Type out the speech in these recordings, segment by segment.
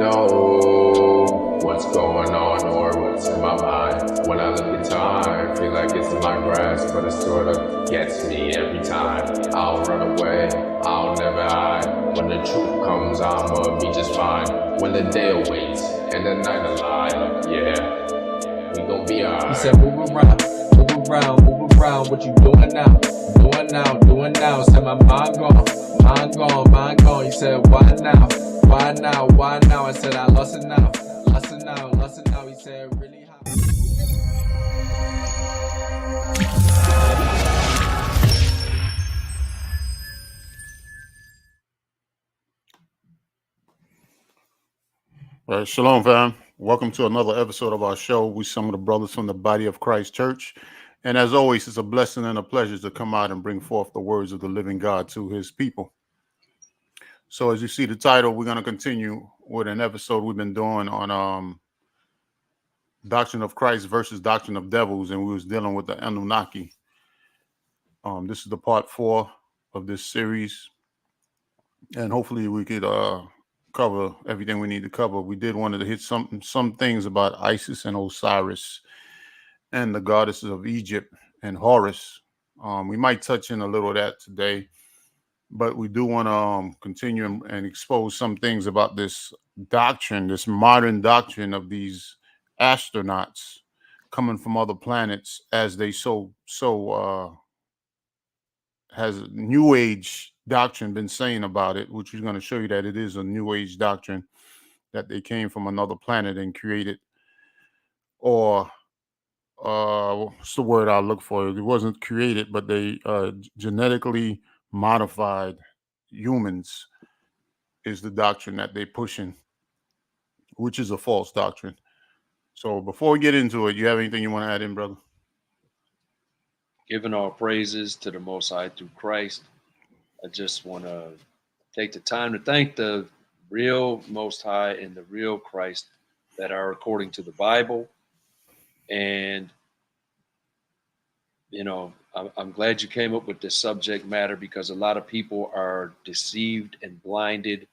know what's going on or what's in my mind. When I look at time, feel like it's in my grasp, but it sort of gets me every time. I'll run away, I'll never hide. When the truth comes, I'ma be just fine. When the day awaits and the night alive, yeah, we gon' be alright. He said, move around, what you doing now? Doing now. Said my mind gone. He said, why now? I said, I lost it now. He said, really hot. All right, shalom, fam. Welcome to another episode of our show. We some of the brothers from the body of Christ Church. And as always, it's a blessing and a pleasure to come out and bring forth the words of the living God to his people. So as you see the title, we're going to continue with an episode we've been doing on Doctrine of Christ versus Doctrine of Devils. And we was dealing with the Anunnaki. This is the part 4 of this series. And hopefully we could cover everything we need to cover. We did want to hit some things about Isis and Osiris and the goddesses of Egypt and Horus. We might touch in a little of that today, but we do want to continue and expose some things about this doctrine, this modern doctrine of these astronauts coming from other planets, as they has New Age doctrine been saying about it, which is going to show you that it is a New Age doctrine, that they came from another planet and created, or what's the word I'll look for? It wasn't created, but they genetically modified humans is the doctrine that they're pushing, which is a false doctrine. So before we get into it, you have anything you want to add in, brother? Giving all praises to the Most High through Christ. I just want to take the time to thank the real Most High and the real Christ that are according to the Bible. And, you know, I'm glad you came up with this subject matter, because a lot of people are deceived and blinded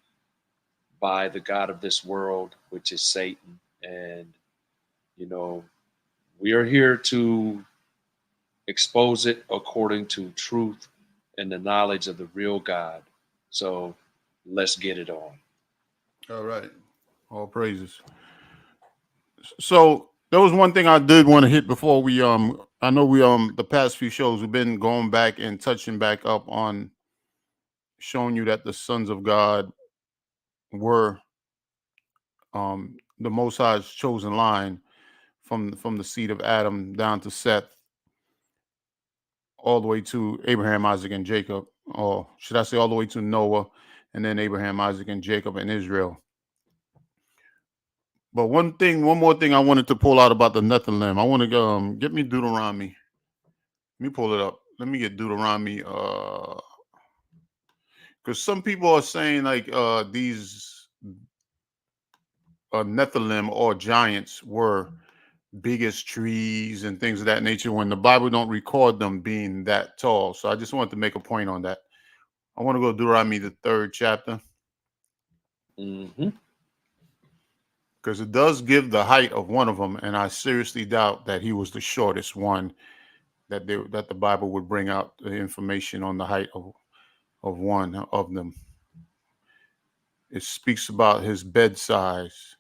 by the God of this world, which is Satan. And, you know, we are here to expose it according to truth and the knowledge of the real God. So let's get it on. All right. All praises. So there was one thing I did want to hit before we I know we the past few shows we've been going back and touching back up on showing you that the sons of God were the Most High's chosen line from the seed of Adam down to Seth, all the way to Abraham, Isaac, and Jacob, or should I say all the way to Noah, and then Abraham, Isaac, and Jacob, and Israel. But one more thing I wanted to pull out about the Nephilim. I want to go get me Deuteronomy. Let me pull it up. Let me get Deuteronomy. Because some people are saying like these Nephilim or giants were biggest trees and things of that nature, when the Bible don't record them being that tall. So I just wanted to make a point on that. I want to go to Deuteronomy, the 3rd chapter. Because it does give the height of one of them, and I seriously doubt that he was the shortest one, that the Bible would bring out the information on the height of one of them. It speaks about his bed size.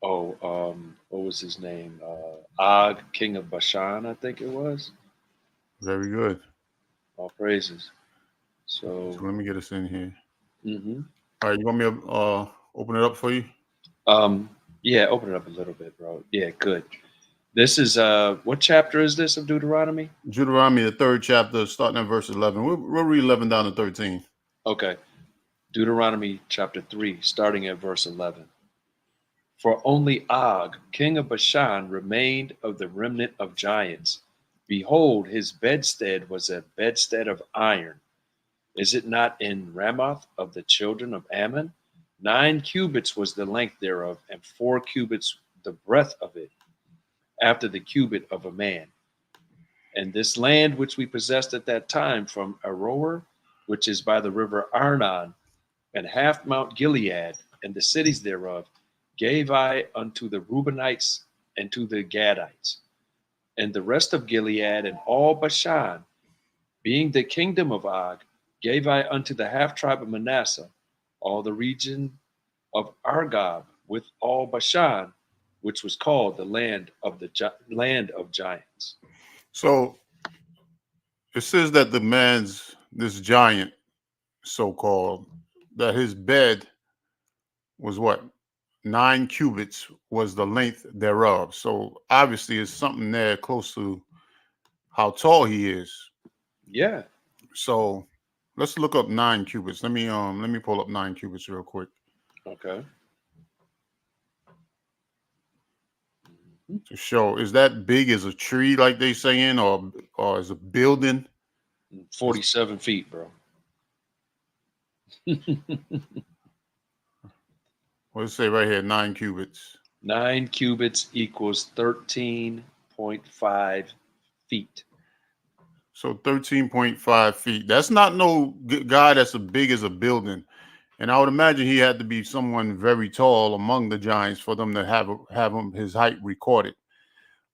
What was his name? Og, king of Bashan, I think it was. Very good. All praises. So let me get us in here. All right, you want me to open it up for you? Yeah, open it up a little bit, bro. Yeah, good. This is what chapter is this of Deuteronomy? Deuteronomy, the 3rd chapter, starting at verse 11. We'll read 11 down to 13. Okay. Deuteronomy chapter 3, starting at verse 11. For only Og, king of Bashan, remained of the remnant of giants. Behold, his bedstead was a bedstead of iron. Is it not in Ramoth of the children of Ammon? 9 cubits was the length thereof, and 4 cubits the breadth of it, after the cubit of a man. And this land which we possessed at that time from Aroer, which is by the river Arnon, And half Mount Gilead and the cities thereof gave I unto the Reubenites and to the Gadites. And the rest of Gilead and all Bashan, being the kingdom of Og, gave I unto the half tribe of Manasseh, all the region of Argob with all Bashan, which was called the land of giants. So it says that this giant, so-called, that his bed was what? 9 cubits was the length thereof. So obviously it's something there close to how tall he is. Yeah. So let's look up 9 cubits. Let me pull up 9 cubits real quick. Okay. To show, is that big as a tree like they saying, or as a building? 47 feet, bro. What does it say right here? 9 cubits. 9 cubits equals 13.5 feet. So 13.5 feet. That's not no guy that's as big as a building. And I would imagine he had to be someone very tall among the giants for them to have his height recorded.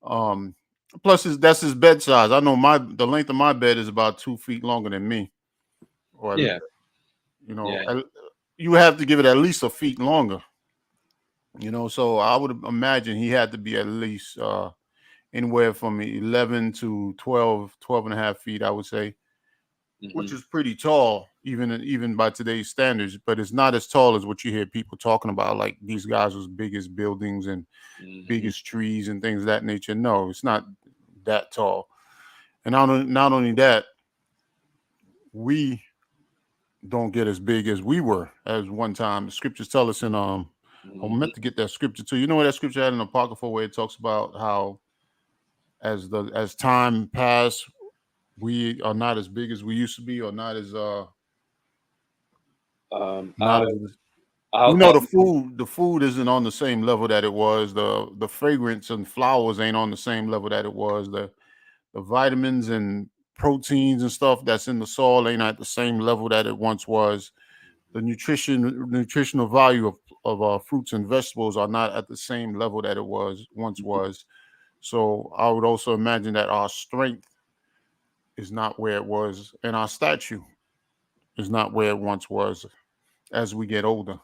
Plus that's his bed size. I know the length of my bed is about 2 feet longer than me. Or Yeah. You have to give it at least a feet longer. So I would imagine he had to be at least anywhere from 11 to 12 and a half feet, I would say, which is pretty tall, even by today's standards. But it's not as tall as what you hear people talking about, like these guys was big as buildings and biggest trees and things of that nature. No, it's not that tall. And not only that, we don't get as big as we were as one time. The scriptures tell us in I meant to get that scripture too. You know what that scripture had in Apocrypha where it talks about how as time passed, we are not as big as we used to be, or not as the food isn't on the same level that it was. The fragrance and flowers ain't on the same level that it was. The vitamins and proteins and stuff that's in the soil ain't at the same level that it once was. The nutritional value of fruits and vegetables are not at the same level that it once was. So I would also imagine that our strength is not where it was, and our stature is not where it once was as we get older,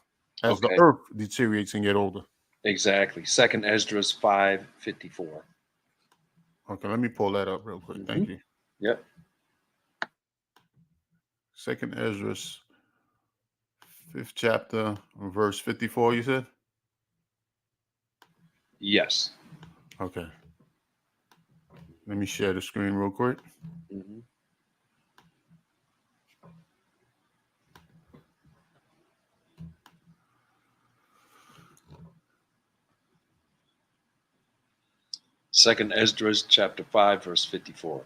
as the earth deteriorates and get older. Exactly. 2nd Esdras 5:54. Okay, let me pull that up real quick. Thank you. Yep. 2nd Esdras 5th chapter, verse 54, you said? Yes. Okay. Let me share the screen real quick. Mm-hmm. Second Esdras chapter 5, verse 54.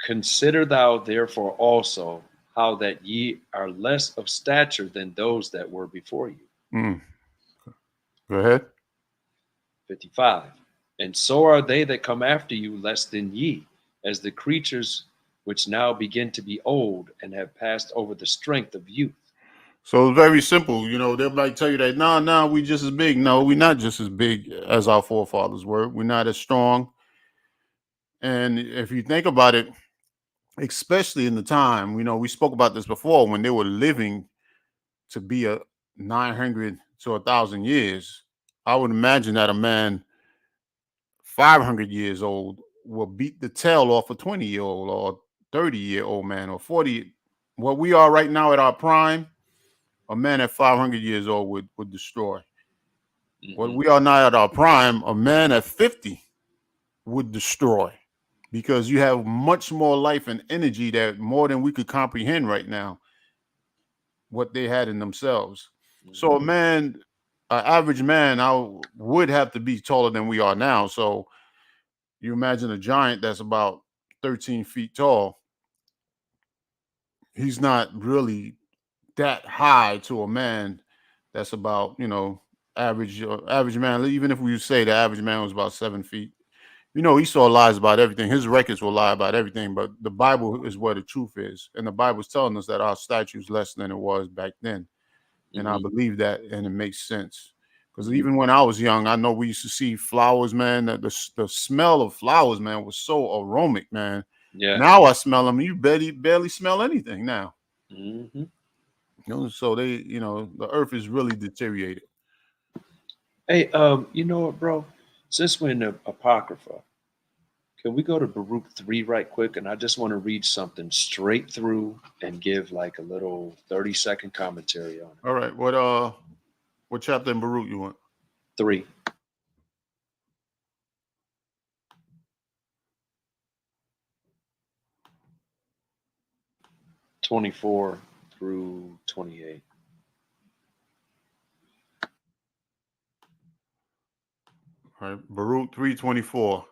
Consider thou therefore also how that ye are less of stature than those that were before you. Go ahead. 55. And so are they that come after you less than ye, as the creatures which now begin to be old and have passed over the strength of youth. So it's very simple. They might tell you that, no, we just as big. No, we're not just as big as our forefathers were. We're not as strong. And if you think about it, especially in the time, we spoke about this before, when they were living to be 900 to 1,000 years, I would imagine that a man 500 years old will beat the tail off a 20-year-old or 30-year-old man, or 40. What we are right now at our prime, a man at 500 years old would destroy. Mm-hmm. What we are now at our prime, a man at 50 would destroy, because you have much more life and energy, that more than we could comprehend right now, what they had in themselves. Mm-hmm. So an average man, would have to be taller than we are now. So you imagine a giant that's about 13 feet tall. He's not really that high to a man that's about, average man. Even if we say the average man was about 7 feet, Esau lies about everything. His records will lie about everything, but the Bible is where the truth is. And the Bible's telling us that our stature is less than it was back then. And I believe that, and it makes sense. Because Mhm. even when I was young, I know we used to see flowers, man. That the smell of flowers, man, was so aromatic, man. Yeah. Now I smell them. You barely smell anything now. Mm-hmm. So they, the earth is really deteriorated. Hey, you know what, bro? Since we're in the Apocrypha, can we go to Baruch 3 right quick? And I just want to read something straight through and give like a little 30-second commentary on it. All right, what chapter in Baruch you want? 3. 24 through 28. All right, Baruch 3:24.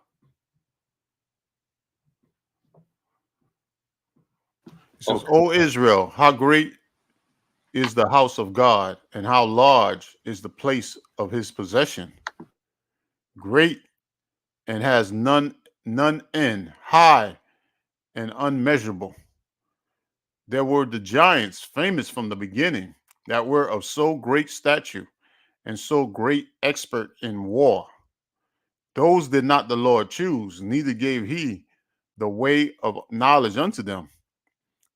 It says, Okay. "O Israel, how great is the house of God, and how large is the place of his possession. Great and has none end, high and unmeasurable. There were the giants, famous from the beginning, that were of so great stature and so great expert in war. Those did not the Lord choose, neither gave he the way of knowledge unto them.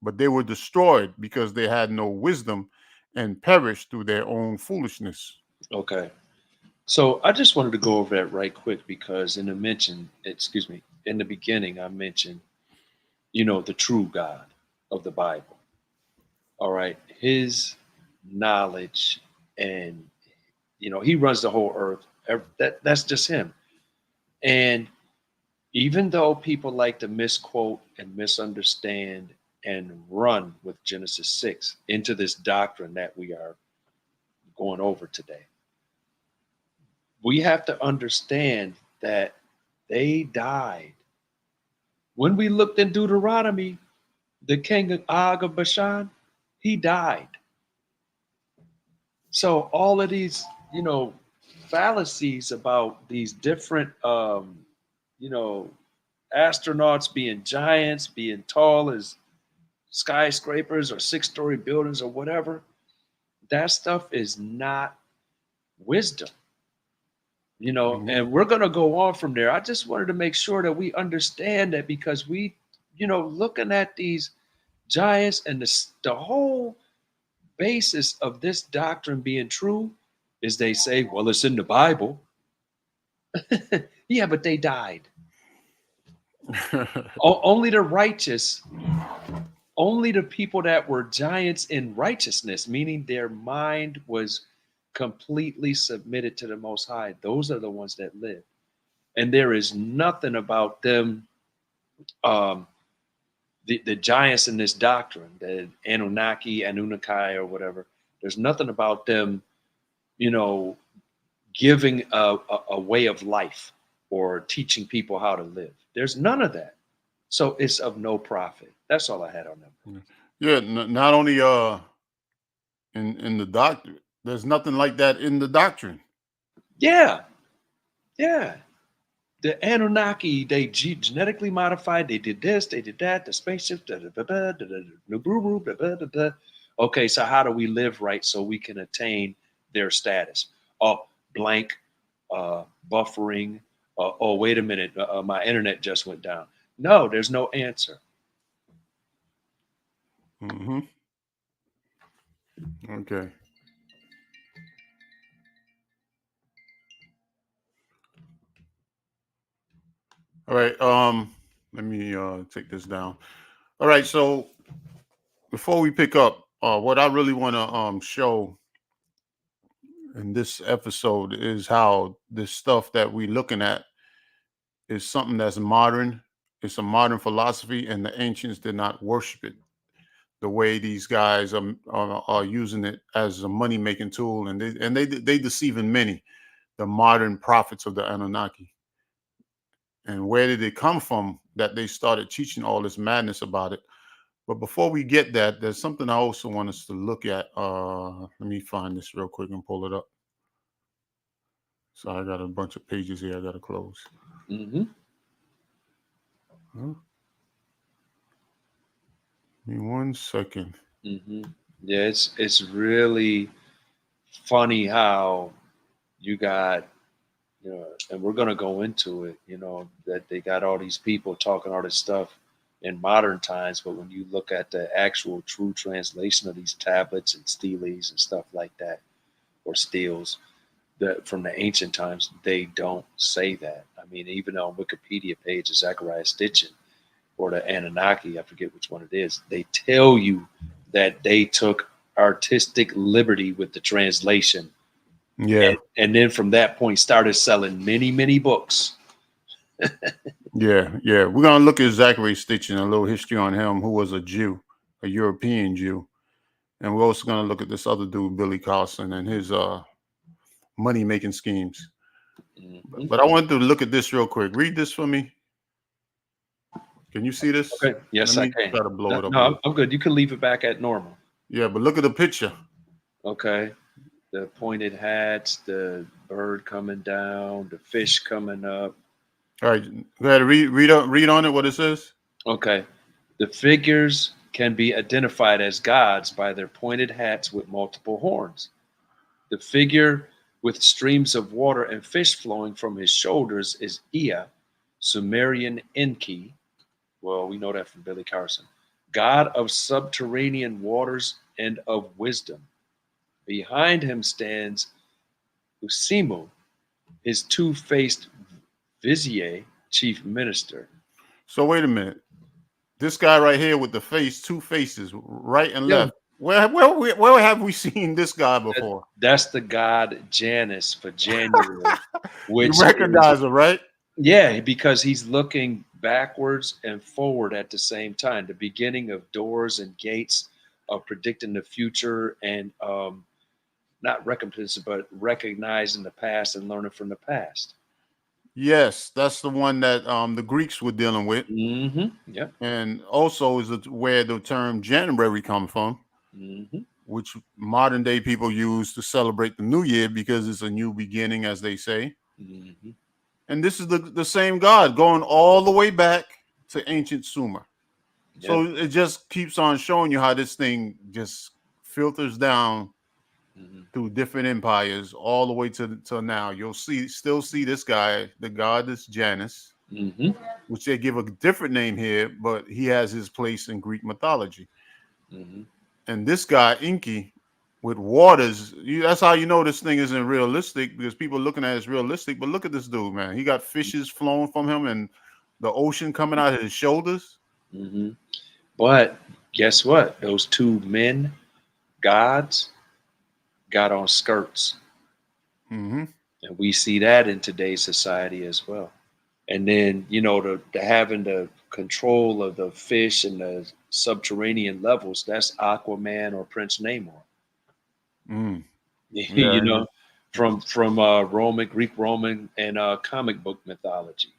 But they were destroyed because they had no wisdom and perished through their own foolishness." Okay. So I just wanted to go over that right quick because in the beginning, I mentioned, the true God of the Bible. All right. His knowledge and, he runs the whole earth. That's just him. And even though people like to misquote and misunderstand and run with Genesis 6 into this doctrine that we are going over today, we have to understand that they died. When we looked in Deuteronomy, the king of Og of Bashan, he died. So all of these, fallacies about these different, astronauts being giants, being tall as skyscrapers or 6-story buildings or whatever, that stuff is not wisdom. And we're going to go on from there. I just wanted to make sure that we understand that because we, looking at these giants and the whole basis of this doctrine being true is they say, well, it's in the Bible. Yeah, but they died. Only the righteous, only the people that were giants in righteousness, meaning their mind was completely submitted to the Most High. Those are the ones that live. And there is nothing about them, the giants in this doctrine, the Anunnaki, or whatever. There's nothing about them, giving a way of life or teaching people how to live. There's none of that. So it's of no profit. That's all I had on them. Yeah, not only in the doctrine, there's nothing like that in the doctrine. Yeah. Yeah. The Anunnaki, they genetically modified. They did this, they did that, the spaceship. Okay, so how do we live right so we can attain their status? Oh, blank, buffering. Oh, wait a minute, my internet just went down. No, there's no answer. Okay. All right. Let me take this down. All right. So before we pick up, what I really want to show in this episode is how this stuff that we're looking at is something that's modern. It's a modern philosophy, and the ancients did not worship it the way these guys are using it as a money making tool, and they deceiving many, the modern prophets of the Anunnaki. And where did it come from that they started teaching all this madness about it? But before we get that, there's something I also want us to look at. Let me find this real quick and pull it up. So I got a bunch of pages here I got to close. Mm-hmm. Huh? Give me 1 second. Mm-hmm. Yeah, it's really funny how you got, and we're going to go into it, that they got all these people talking all this stuff in modern times, but when you look at the actual true translation of these tablets and steles and stuff like that, or steels, that from the ancient times, they don't say that. I mean, even on Wikipedia page of Zechariah Stitchin or the Anunnaki, I forget which one it is, they tell you that they took artistic liberty with the translation. Yeah. And then from that point started selling many, many books. Yeah. We're gonna look at Zachary Stitchin, a little history on him, who was a Jew, a European Jew. And we're also gonna look at this other dude, Billy Carlson, and his money making schemes. Mm-hmm. But I wanted to look at this real quick. Read this for me. Can you see this? Okay. Yes, I can. Try to blow it up. No, I'm good. You can leave it back at normal. Yeah, but look at the picture. Okay. The pointed hats, the bird coming down, the fish coming up. All right, go ahead. Read on it what it says. Okay. The figures can be identified as gods by their pointed hats with multiple horns. The figure with streams of water and fish flowing from his shoulders is Ea, Sumerian Enki. Well, we know that from Billy Carson. God of subterranean waters and of wisdom. Behind him stands Usimu, his two-faced vizier, chief minister. So wait a minute. This guy right here with the face, two faces, right and left. Where have we seen this guy before? That's the god Janus for January. Which you recognize him, right? Yeah, because he's looking backwards and forward at the same time. The beginning of doors and gates of predicting the future and not recompense, but recognizing the past and learning from the past. Yes, that's the one that the Greeks were dealing with. Mm-hmm. Yep. And also is where the term January comes from, which modern day people use to celebrate the new year because it's a new beginning, as they say. Mm-hmm. And this is the same God going all the way back to ancient Sumer. Yep. So it just keeps on showing you how this thing just filters down through different empires all the way to now. You'll still see this guy, the god is Janus, which they give a different name here, but he has his place in Greek mythology. And this guy, Enki, with waters, that's how you know this thing isn't realistic, because people looking at it as realistic. But look at this dude, man. He got fishes flowing from him and the ocean coming out of his shoulders. But guess what? Those two men, gods, got on skirts. And we see that in today's society as well. And then, the having the control of the fish and the subterranean levels, that's Aquaman or Prince Namor. Yeah. From Greek Roman and comic book mythology,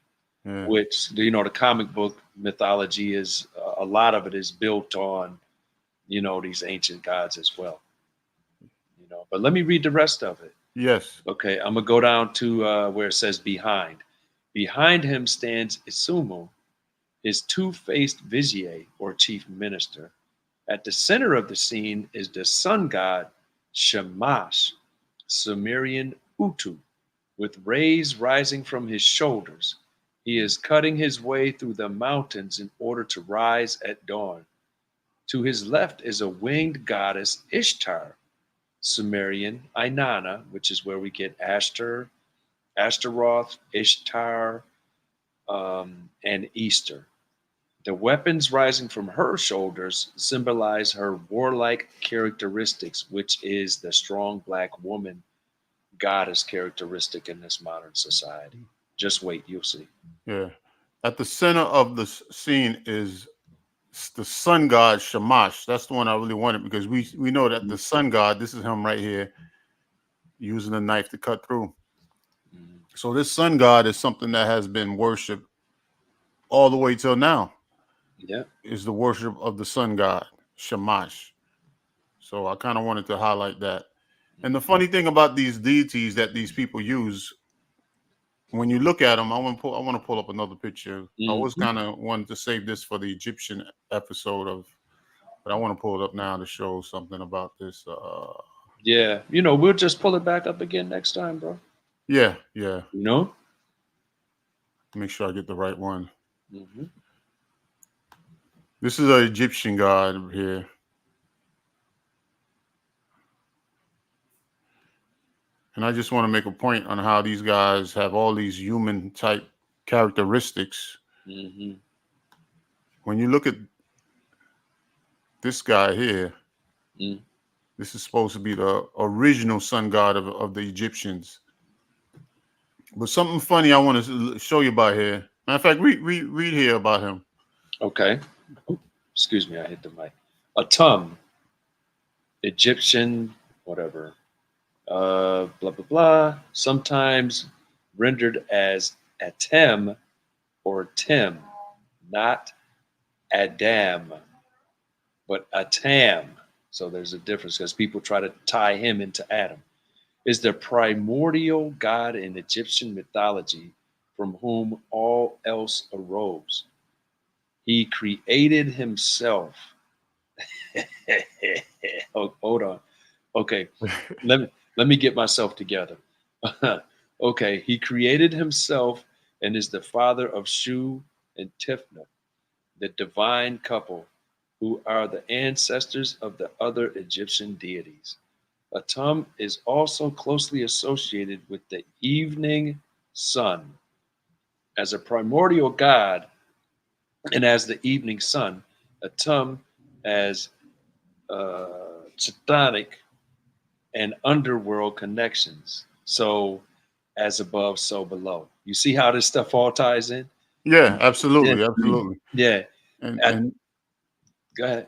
which, the comic book mythology is a lot of it is built on, these ancient gods as well. But let me read the rest of it. Yes. Okay, I'm going to go down to where it says behind. Behind him stands Isumu, his two-faced vizier or chief minister. At the center of the scene is the sun god Shamash, Sumerian Utu, with rays rising from his shoulders. He is cutting his way through the mountains in order to rise at dawn. To his left is a winged goddess Ishtar, Sumerian Inanna, which is where we get Ashtar, Ashtaroth, Ishtar, and Easter. The weapons rising from her shoulders symbolize her warlike characteristics, which is the strong black woman goddess characteristic in this modern society. Just wait, you'll see. Yeah. At the center of the scene is the sun god Shamash. That's the one I really wanted, because we know that the sun god, this is him right here, using a knife to cut through. So this sun god is something that has been worshipped all the way till now. Yeah, is the worship of the sun god Shamash. So I kind of wanted to highlight that. And the funny thing about these deities that these people use, when you look at them, I want to pull up another picture. I was kind of wanted to save this for the Egyptian episode but I want to pull it up now to show something about this. Yeah, we'll just pull it back up again next time, bro. Yeah, yeah. You know? Make sure I get the right one. Hmm. This is an Egyptian god here. And I just want to make a point on how these guys have all these human type characteristics. Hmm. When you look at this guy here, Mm. this is supposed to be the original sun god of the Egyptians. But something funny I want to show you about here. Matter of fact, read here about him. Okay. Oop, excuse me, I hit the mic. Atum, Egyptian, whatever. Blah blah blah. Sometimes rendered as Atem or Tim, not Adam, but Atam. So there's a difference because people try to tie him into Adam. Is the primordial god in Egyptian mythology from whom all else arose. He created himself. Oh, hold on. Okay, let me get myself together. Okay, he created himself and is the father of Shu and Tifna, the divine couple, who are the ancestors of the other Egyptian deities. Atum is also closely associated with the evening sun. As a primordial god and as the evening sun, Atum as Satanic and underworld connections. So, as above, so below. You see how this stuff all ties in? Yeah, Yeah. absolutely, absolutely. Yeah. And I- and Go ahead.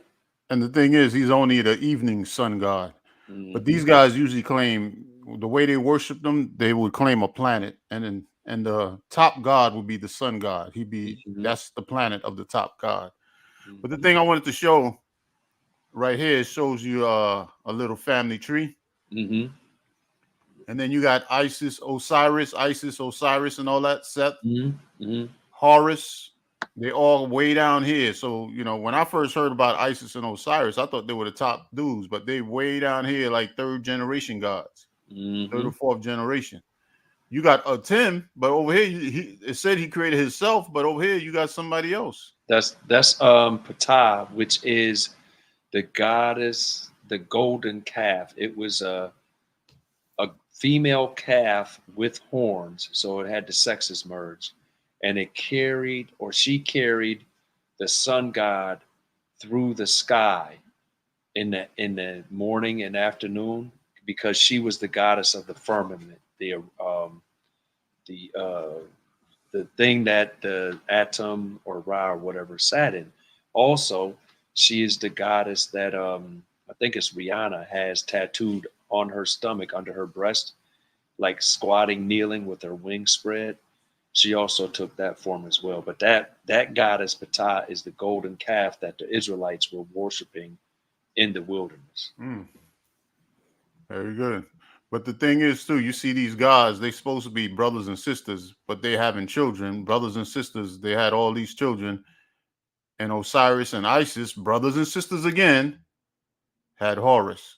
and the thing is, he's only the evening sun god. But Hmm. these guys usually claim the way they worship them, they would claim a planet, and the top god would be the sun god. Hmm. That's the planet of the top god. But the Hmm. thing I wanted to show right here, it shows you a little family tree. Hmm. And then you got Isis, Osiris, and all that, Seth, Hmm. Hmm. Horus. They all way down here. So, when I first heard about Isis and Osiris, I thought they were the top dudes, but they way down here like third generation gods, third Hmm. or fourth generation. You got Tim, but over here it said he created himself, but over here you got somebody else. That's Ptah, which is the goddess, the golden calf. It was a female calf with horns, so it had the sexes merged, and she carried the sun god through the sky in the morning and afternoon because she was the goddess of the firmament, the the thing that the atom or Ra or whatever sat in. Also, she is the goddess that I think it's Rihanna has tattooed on her stomach under her breast, like squatting, kneeling with her wings spread. She also took that form as well. But that goddess Ptah is the golden calf that the Israelites were worshiping in the wilderness. Mm, very good. But the thing is, too, you see these guys, they supposed to be brothers and sisters, but they having children. Brothers and sisters, they had all these children. And Osiris and Isis, brothers and sisters again, had Horus.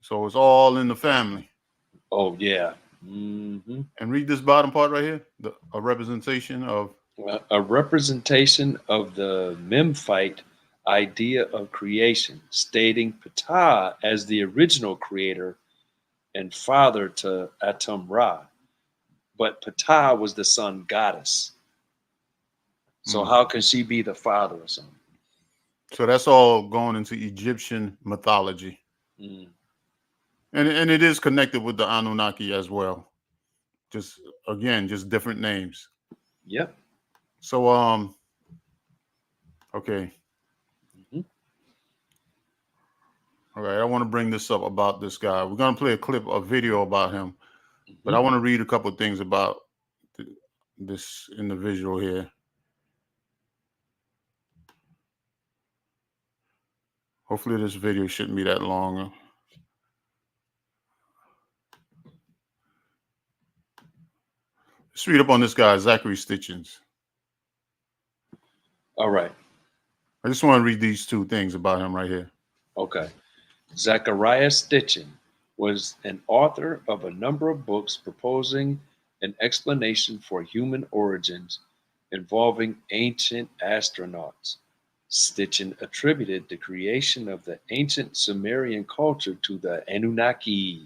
So it's all in the family. Oh yeah. Hmm. And read this bottom part right here, a representation of. A representation of the Memphite idea of creation, stating Ptah as the original creator and father to Atum Ra. But Ptah was the sun goddess. So Mm. how can she be the father or something? So that's all going into Egyptian mythology. Mm. And it is connected with the Anunnaki as well. Just again, just different names. Yep. So okay. Hmm. All right, I want to bring this up about this guy. We're gonna play a video about him, but I Hmm. want to read a couple of things about this individual here. Hopefully, this video shouldn't be that long. Let's read up on this guy, Zachary Stitchins. All right. I just want to read these two things about him right here. Okay. Zechariah Stitchin was an author of a number of books proposing an explanation for human origins involving ancient astronauts. Stitchin attributed the creation of the ancient Sumerian culture to the Anunnaki,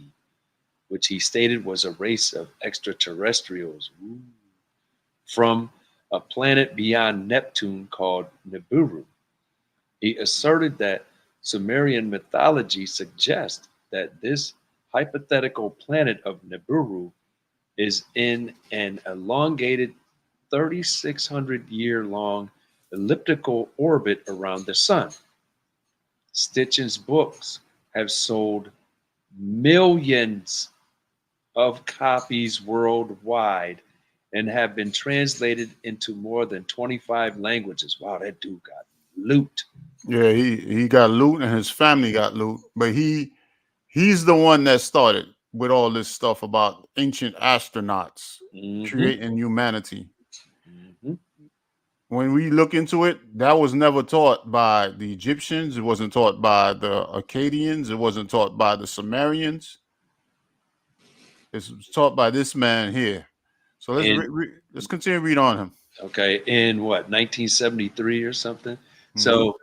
which he stated was a race of extraterrestrials from a planet beyond Neptune called Nibiru. He asserted that Sumerian mythology suggests that this hypothetical planet of Nibiru is in an elongated 3,600-year-long elliptical orbit around the sun. Stitchin's books have sold millions of copies worldwide and have been translated into more than 25 languages. Wow, that dude got loot. Yeah, he got loot and his family got loot, but he's the one that started with all this stuff about ancient astronauts Mm-hmm. creating humanity. Mm-hmm. When we look into it, that was never taught by the Egyptians. It wasn't taught by the Akkadians. It wasn't taught by the Sumerians. It's taught by this man here. So let's And let's continue to read on him. okay, in what, 1973 or something? Mhm. So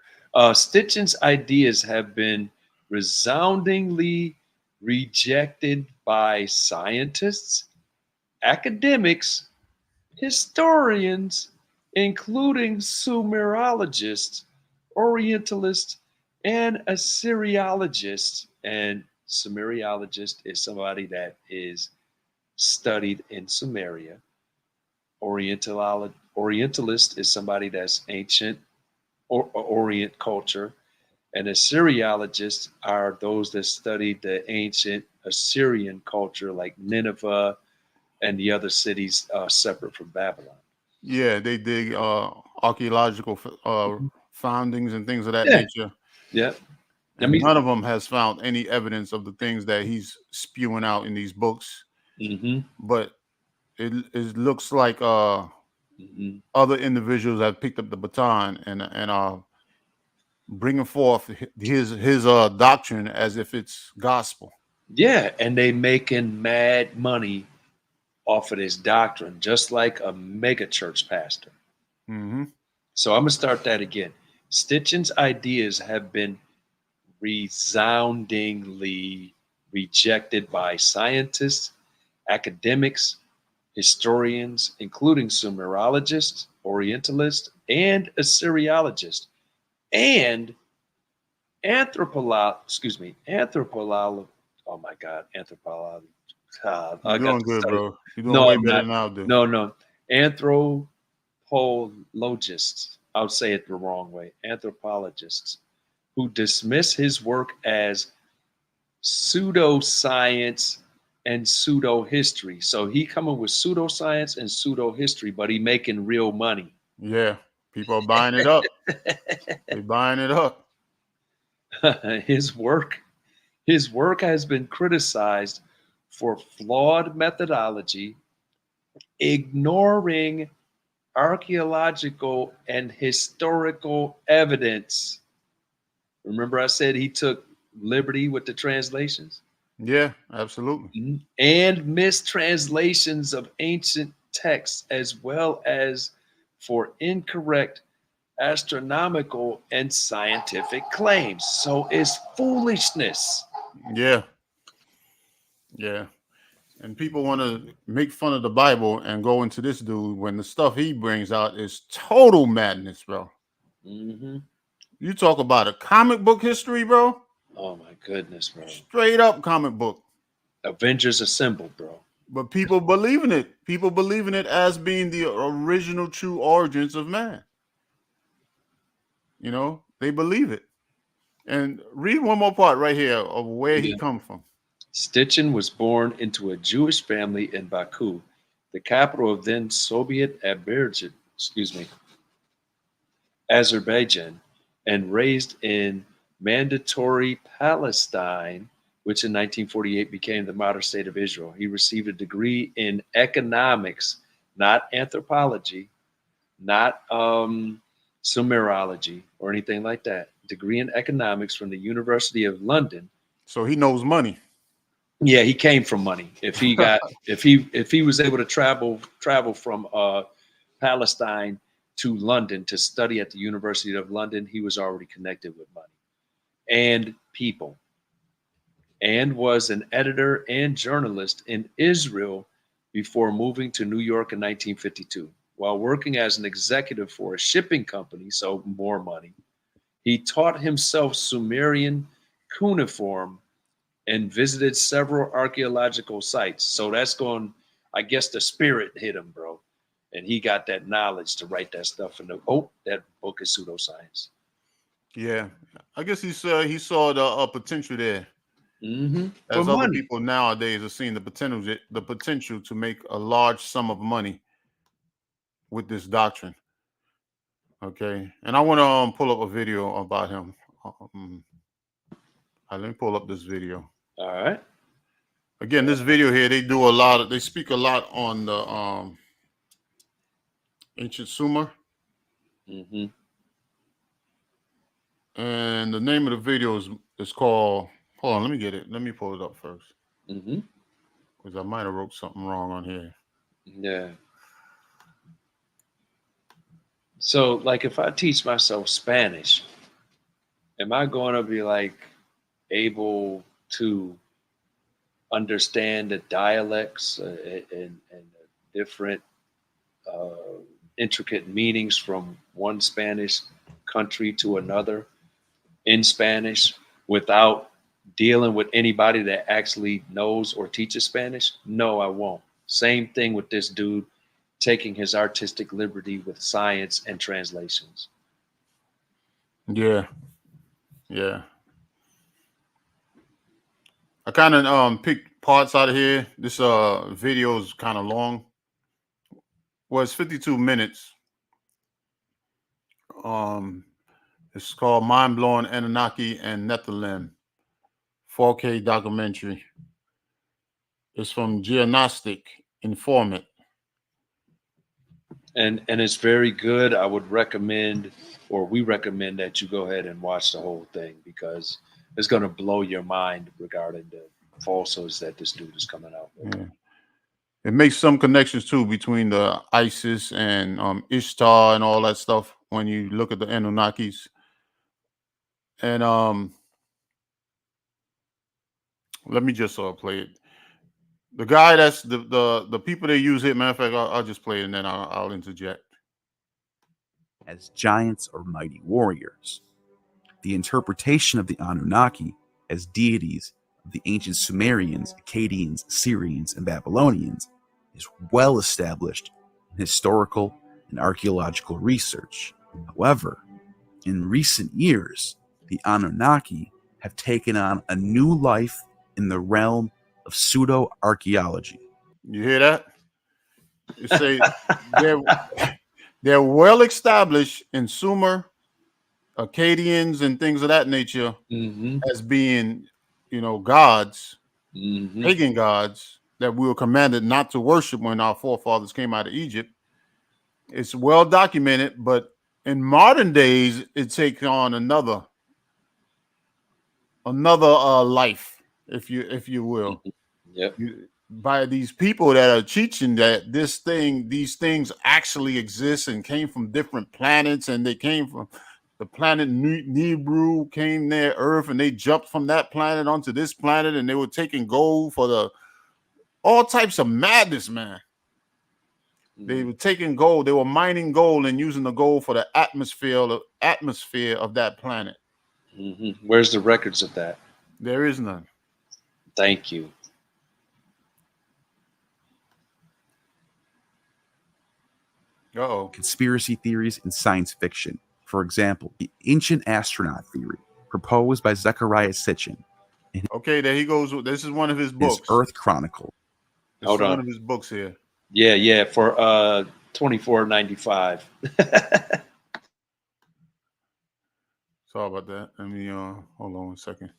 Stitchin's ideas have been resoundingly rejected by scientists, academics, historians, including Sumerologists, Orientalists, and Assyriologists. And Sumeriologist is somebody that is studied in Sumeria. Orientalist is somebody that's ancient or Orient culture, and Assyriologists are those that study the ancient Assyrian culture, like Nineveh and the other cities separate from Babylon. Yeah, they dig archaeological foundings and things of that Yeah, nature. yeah. I And mean, none of them has found any evidence of the things that he's spewing out in these books. mhm, But it looks like mhm. other individuals have picked up the baton and are bringing forth his doctrine as if it's gospel. Yeah, and they making mad money off of this doctrine, just like a mega church pastor. Mm-hmm. So I'm gonna start that again. Stitchin's ideas have been resoundingly rejected by scientists, academics, historians, including Sumerologists, Orientalists, and Assyriologists, and anthropologists. Oh my God, anthropology. You're I got doing to good, study. bro. You're doing No, way I'm better not. than I'll do. No. Anthropologists. I'll say it the wrong way. Anthropologists who dismiss his work as pseudoscience and pseudo history. So he coming with pseudoscience and pseudo history, but he making real money. Yeah, people are buying it up. They're buying it up. his work has been criticized for flawed methodology, ignoring archaeological and historical evidence. Remember, I said he took liberty with the translations? Yeah, absolutely. Mhm. And mistranslations of ancient texts, as well as for incorrect astronomical and scientific claims. So it's foolishness. Yeah, yeah. And people want to make fun of the Bible and go into this dude when the stuff he brings out is total madness, bro. Mm-hmm. You talk about a comic book history, bro. Oh my goodness, bro. Straight up comic book. Avengers Assemble, bro. But people believe in it. People believe in it as being the original true origins of man. You know, they believe it. And read one more part right here of where he Yeah. come from. Stitchin was born into a Jewish family in Baku, the capital of then Soviet Azerbaijan, and raised in Mandatory Palestine, which in 1948 became the modern state of Israel. He received a degree in economics, not anthropology, not Sumerology or anything like that, degree in economics from the University of London. So he knows money. Yeah, he came from money. If he got if he was able to travel from Palestine to London to study at the University of London, he was already connected with money and people, and was an editor and journalist in Israel before moving to New York in 1952. While working as an executive for a shipping company, so more money, he taught himself Sumerian cuneiform and visited several archaeological sites. So that's going, I guess the spirit hit him, bro. And he got that knowledge to write that stuff in that book is pseudoscience. Yeah, I guess he saw the potential there. Mm-hmm. As other people nowadays are seeing the potential to make a large sum of money with this doctrine. Okay, and I want to pull up a video about him. Let me pull up this video. All right. Again, this video here, they speak a lot on the ancient Sumer. Mm-hmm. And the name of the video is called, hold on, let me get it. Let me pull it up first. Mm-hmm. Because I might have wrote something wrong on here. Yeah. So, like, if I teach myself Spanish, am I going to be like able to understand the dialects and different intricate meanings from one Spanish country to another in Spanish without dealing with anybody that actually knows or teaches Spanish? No, I won't. Same thing with this dude taking his artistic liberty with science and translations. Yeah. Yeah. I kind of picked parts out of here. This video is kind of long. Well, it's 52 minutes. It's called Mind Blowing Anunnaki and Nephilim, 4K documentary. It's from Geognostic Informant. And it's very good. I would recommend, or we recommend, that you go ahead and watch the whole thing, because it's going to blow your mind regarding the falsehoods that this dude is coming out with. Yeah. It makes some connections too between the Isis and Ishtar and all that stuff when you look at the Anunnakis. And let me just play it. The guy that's the people they use here. Matter of fact, I'll just play it and then I'll interject. As giants or mighty warriors. The interpretation of the Anunnaki as deities of the ancient Sumerians, Akkadians, Syrians, and Babylonians is well established in historical and archaeological research. However, in recent years, the Anunnaki have taken on a new life in the realm of pseudo-archaeology. You hear that? You say they're well established in Sumer, Akkadians, and things of that nature as being, gods, pagan gods that we were commanded not to worship when our forefathers came out of Egypt. It's well documented, but in modern days, it takes on another life, if you will. Yep. By these people that are teaching that these things actually exist and came from different planets, and they came from the planet Nibiru, came near Earth, and they jumped from that planet onto this planet, and they were taking gold for all types of madness, man. They were taking gold, they were mining gold and using the gold for the atmosphere of that planet. Where's the records of that? There is none. Thank you. Uh-oh. Conspiracy theories in science fiction. For example, the ancient astronaut theory proposed by Zecharia Sitchin. Okay, there he goes. This is one of his books. His Earth Chronicle. This is one of his books here. Yeah, for $24.95. Sorry about that. Let me hold on 1 second.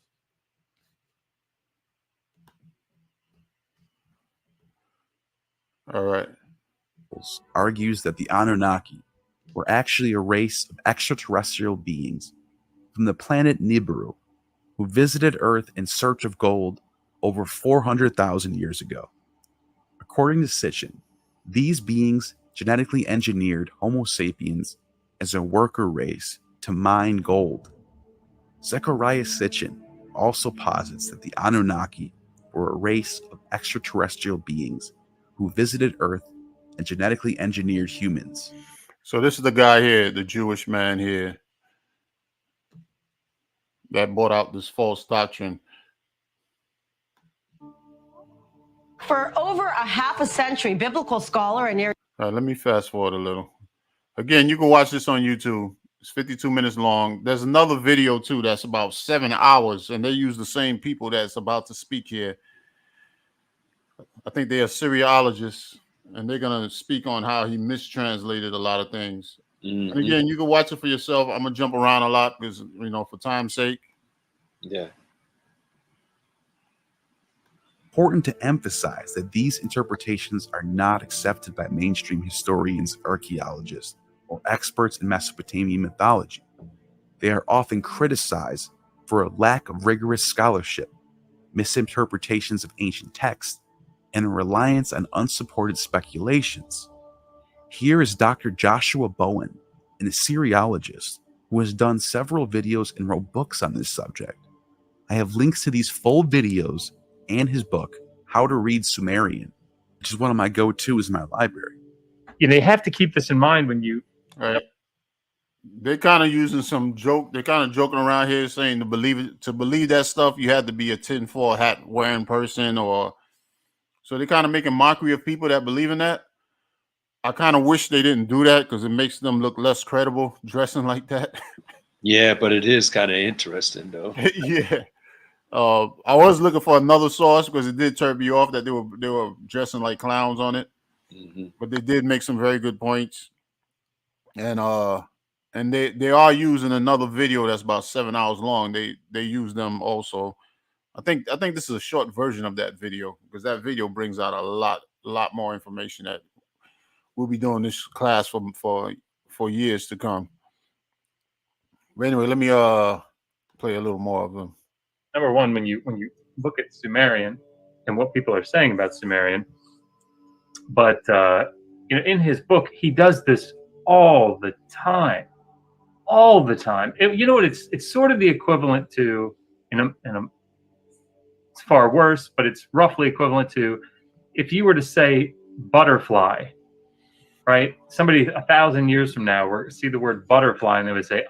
All right. Argues that the Anunnaki were actually a race of extraterrestrial beings from the planet Nibiru, who visited Earth in search of gold over 400,000 years ago. According to Sitchin, these beings genetically engineered Homo sapiens as a worker race to mine gold. Zecharia Sitchin also posits that the Anunnaki were a race of extraterrestrial beings who visited Earth and genetically engineered humans. So this is the guy here, the Jewish man here, that brought out this false doctrine. For over a half a century, biblical scholar and All right, let me fast forward a little. Again, you can watch this on YouTube. It's 52 minutes long. There's another video too that's about 7 hours, and they use the same people that's about to speak here. I think they are Syriologists, and they're gonna speak on how he mistranslated a lot of things. Mm-hmm. And again, you can watch it for yourself. I'm gonna jump around a lot because, you know, for time's sake. Yeah. Important to emphasize that these interpretations are not accepted by mainstream historians, archaeologists, or experts in Mesopotamian mythology. They are often criticized for a lack of rigorous scholarship, misinterpretations of ancient texts, and a reliance on unsupported speculations. Here is Dr. Joshua Bowen, an Assyriologist who has done several videos and wrote books on this subject. I have links to these full videos and his book, How to Read Sumerian, which is one of my go-tos in my library. Yeah, they have to keep this in mind when you... Right. They're kind of using some joke. They're kind of joking around here saying to believe that stuff, you had to be a tinfoil hat wearing person, or so they're kind of making mockery of people that believe in that. I kind of wish they didn't do that because it makes them look less credible dressing like that. Yeah, but it is kind of interesting though. Yeah. I was looking for another source because it did turn me off that they were dressing like clowns on it. Mm-hmm. But they did make some very good points. And they are using another video that's about 7 hours long. They use them also. I think this is a short version of that video because that video brings out a lot more information that we'll be doing this class for years to come. But anyway, let me play a little more of them. Number one, when you look at Sumerian and what people are saying about Sumerian, but you know, in his book, he does this all the time. You know what? It's sort of the equivalent to, it's far worse, but it's roughly equivalent to if you were to say butterfly, right? Somebody 1,000 years from now will see the word butterfly and they would say,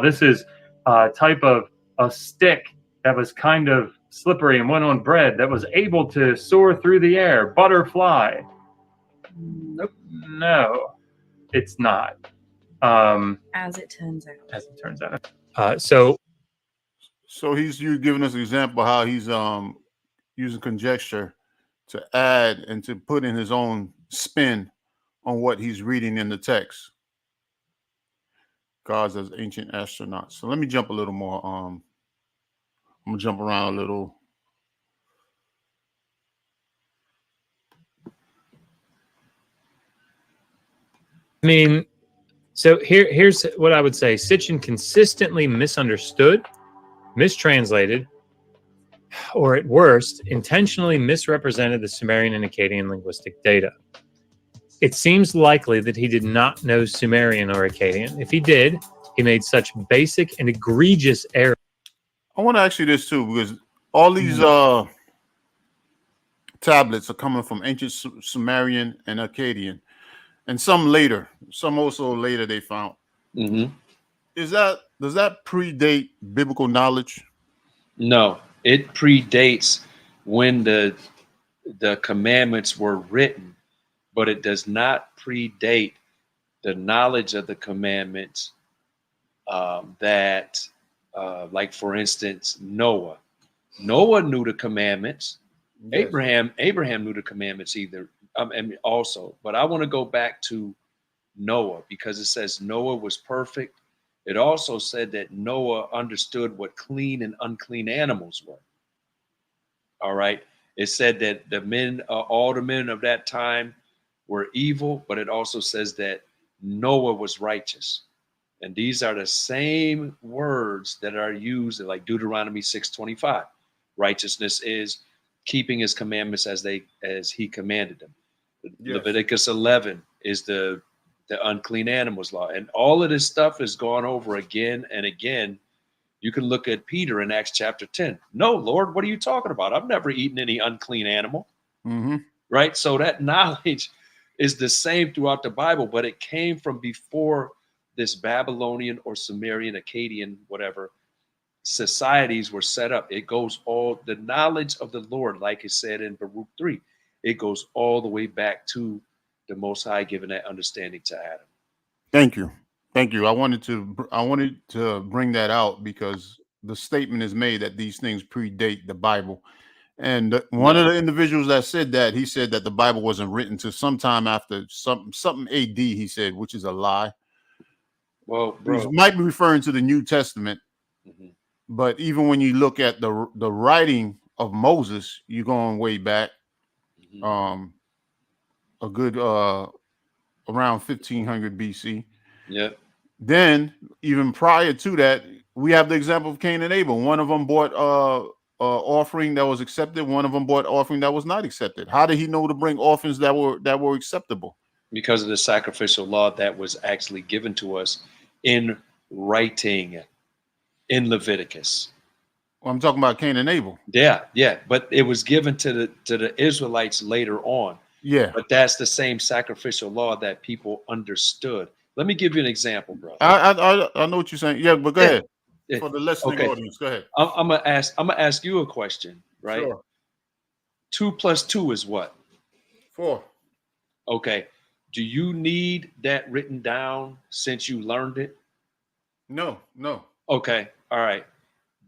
this is a type of a stick that was kind of slippery and went on bread that was able to soar through the air. Butterfly. Nope. No, it's not. As it turns out. So he's giving us an example of how he's using conjecture to add and to put in his own spin on what he's reading in the text. Gods as ancient astronauts. So let me jump a little more. I'm gonna jump around a little. I mean, so here's what I would say. Sitchin consistently misunderstood, mistranslated, or at worst, intentionally misrepresented the Sumerian and Akkadian linguistic data. It seems likely that he did not know Sumerian or Akkadian. If he did, he made such basic and egregious errors. I want to ask you this too, because all these tablets are coming from ancient Sumerian and Akkadian, and some also later they found. Mm-hmm. Does that predate biblical knowledge? No, it predates when the commandments were written, but it does not predate the knowledge of the commandments that, like for instance, Noah knew the commandments. Yes. Abraham knew the commandments also, but I want to go back to Noah because it says Noah was perfect. It also said that Noah understood what clean and unclean animals were. All right. It said that all the men of that time were evil, but it also says that Noah was righteous. And these are the same words that are used in like Deuteronomy 6:25. Righteousness is keeping his commandments as he commanded them. Yes. Leviticus 11 is the unclean animals law. And all of this stuff is gone over again and again. You can look at Peter in Acts chapter 10. No, Lord, what are you talking about? I've never eaten any unclean animal. Mm-hmm. Right? So that knowledge is the same throughout the Bible, but it came from before this Babylonian or Sumerian, Akkadian, whatever societies were set up. It goes all the knowledge of the Lord, like it said in Baruch 3, it goes all the way back to the Most High giving that understanding to Adam. Thank you. Thank you. I wanted to bring that out because the statement is made that these things predate the Bible. And one of the individuals that said that, he said that the Bible wasn't written to sometime after something AD, he said, which is a lie. Well, bro, he might be referring to the New Testament. Mm-hmm. But even when you look at the writing of Moses, you're going way back, Mm-hmm. a good around 1500 BC. Yeah. Then even prior to that, we have the example of Cain and Abel. One of them bought offering that was accepted. One of them bought offering that was not accepted. How did he know to bring offerings that were acceptable? Because of the sacrificial law that was actually given to us in writing in Leviticus. Well, I'm talking about Cain and Abel. Yeah, but it was given to the Israelites later on. Yeah, but that's the same sacrificial law that people understood. Let me give you an example, bro. I know what you're saying. Yeah, but go ahead. For the listening audience, go ahead. I'm gonna ask you a question, right? Sure. 2 plus 2 is what? 4. Okay. Do you need that written down since you learned it? No. Okay. All right.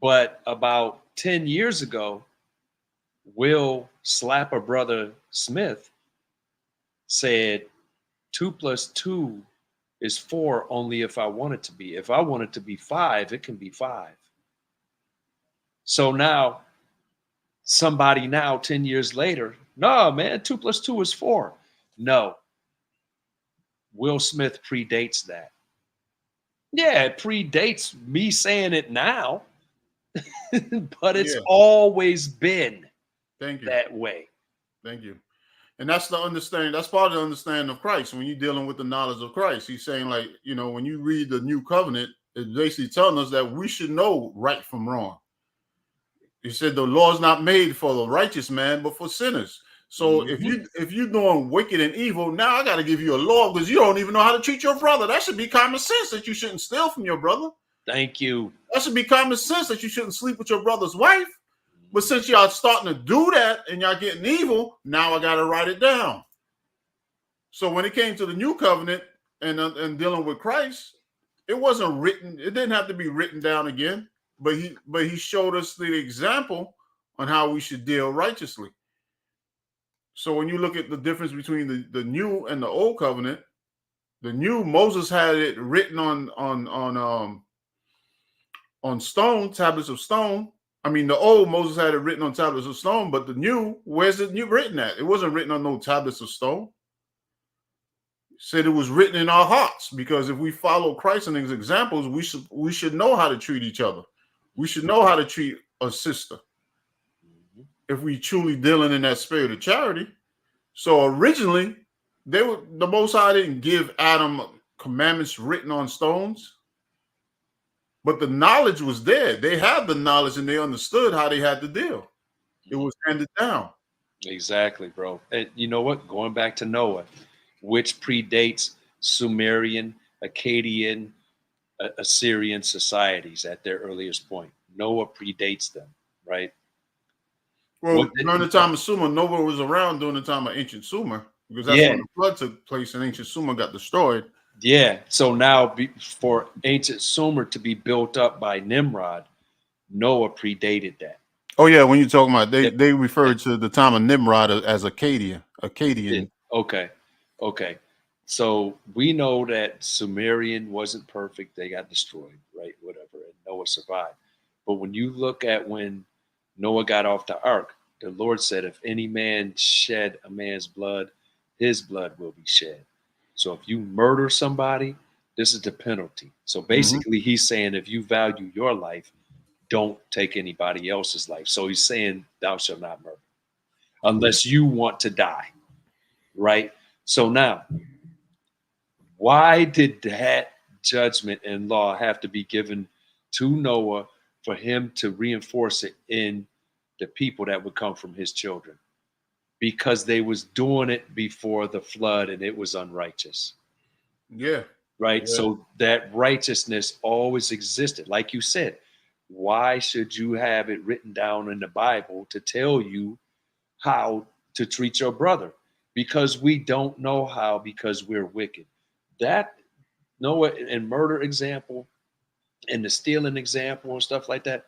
But about 10 years ago, Will Slapper Brother Smith said 2 plus 2 is 4 only if I want it to be. If I want it to be 5, it can be 5. So now, somebody now 10 years later, no, man, 2 plus 2 is 4. No. Will Smith predates that. Yeah, it predates me saying it now, but it's always been that way. Thank you. And that's the understanding. That's part of the understanding of Christ. When you're dealing with the knowledge of Christ, he's saying, like, when you read the new covenant, it's basically telling us that we should know right from wrong. He said the law is not made for the righteous man, but for sinners. So if you're doing wicked and evil, now I got to give you a law because you don't even know how to treat your brother. That should be common sense that you shouldn't steal from your brother. Thank you. That should be common sense that you shouldn't sleep with your brother's wife. But since y'all starting to do that and y'all getting evil, now I got to write it down. So when it came to the new covenant and dealing with Christ, it wasn't written. It didn't have to be written down again. But he showed us the example on how we should deal righteously. So when you look at the difference between the new and the old covenant, the new, Moses had it written on stone, tablets of stone. I mean, the old Moses had it written on tablets of stone, but the new, where's it new written at? It wasn't written on no tablets of stone. It said it was written in our hearts, because if we follow Christ and his examples, we should know how to treat each other. We should know how to treat a sister if we truly dealing in that spirit of charity. So originally, the Most High didn't give Adam commandments written on stones, but the knowledge was there. They had the knowledge and they understood how they had to deal. It was handed down. Exactly, bro. And you know what? Going back to Noah, which predates Sumerian, Akkadian, Assyrian societies at their earliest point. Noah predates them, right? Well, during the time of Sumer, Noah was around during the time of ancient Sumer, because that's when the flood took place and ancient Sumer got destroyed. Yeah. So now for ancient Sumer to be built up by Nimrod, Noah predated that. Oh, yeah. When you're talking about, they referred to the time of Nimrod as Akkadian. Okay. So we know that Sumerian wasn't perfect. They got destroyed, right? Whatever. And Noah survived. But when you look at when Noah got off the ark, the Lord said, if any man shed a man's blood, his blood will be shed. So if you murder somebody, This is the penalty. So basically, he's saying if you value your life, don't take anybody else's life. So he's saying, thou shalt not murder unless you want to die. Right? So now, why did that judgment and law have to be given to Noah for him to reinforce it in the people that would come from his children? Because they was doing it before the flood and it was unrighteous. Yeah. Right. Yeah. So that righteousness always existed. Like you said, why should you have it written down in the Bible to tell you how to treat your brother? Because we don't know how, because we're wicked. That Noah and murder example and the stealing example and stuff like that,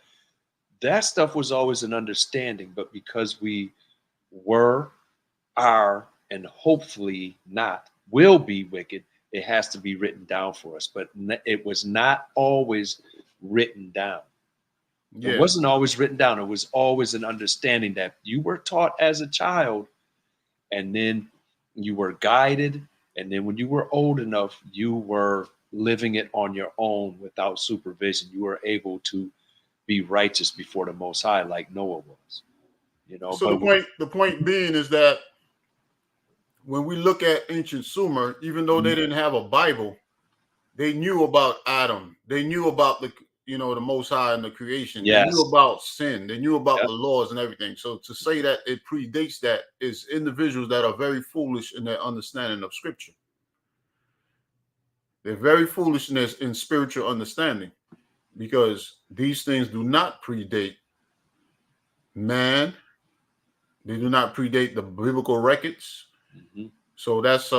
that stuff was always an understanding. But because we were, are, and hopefully not will be wicked, it has to be written down for us. But it was not always written down. Yeah. It wasn't always written down. It was always an understanding that you were taught as a child, and then you were guided. And then when you were old enough, you were living it on your own without supervision. You were able to be righteous before the Most High, like Noah was. You know. So the point being is that when we look at ancient Sumer, even though they didn't have a Bible, they knew about Adam. They knew about the Most High and the creation. Yes. They knew about sin. They knew about the laws and everything. So to say that it predates that is individuals that are very foolish in their understanding of Scripture. They're very foolish in spiritual understanding, because these things do not predate man. They do not predate the biblical records. So that's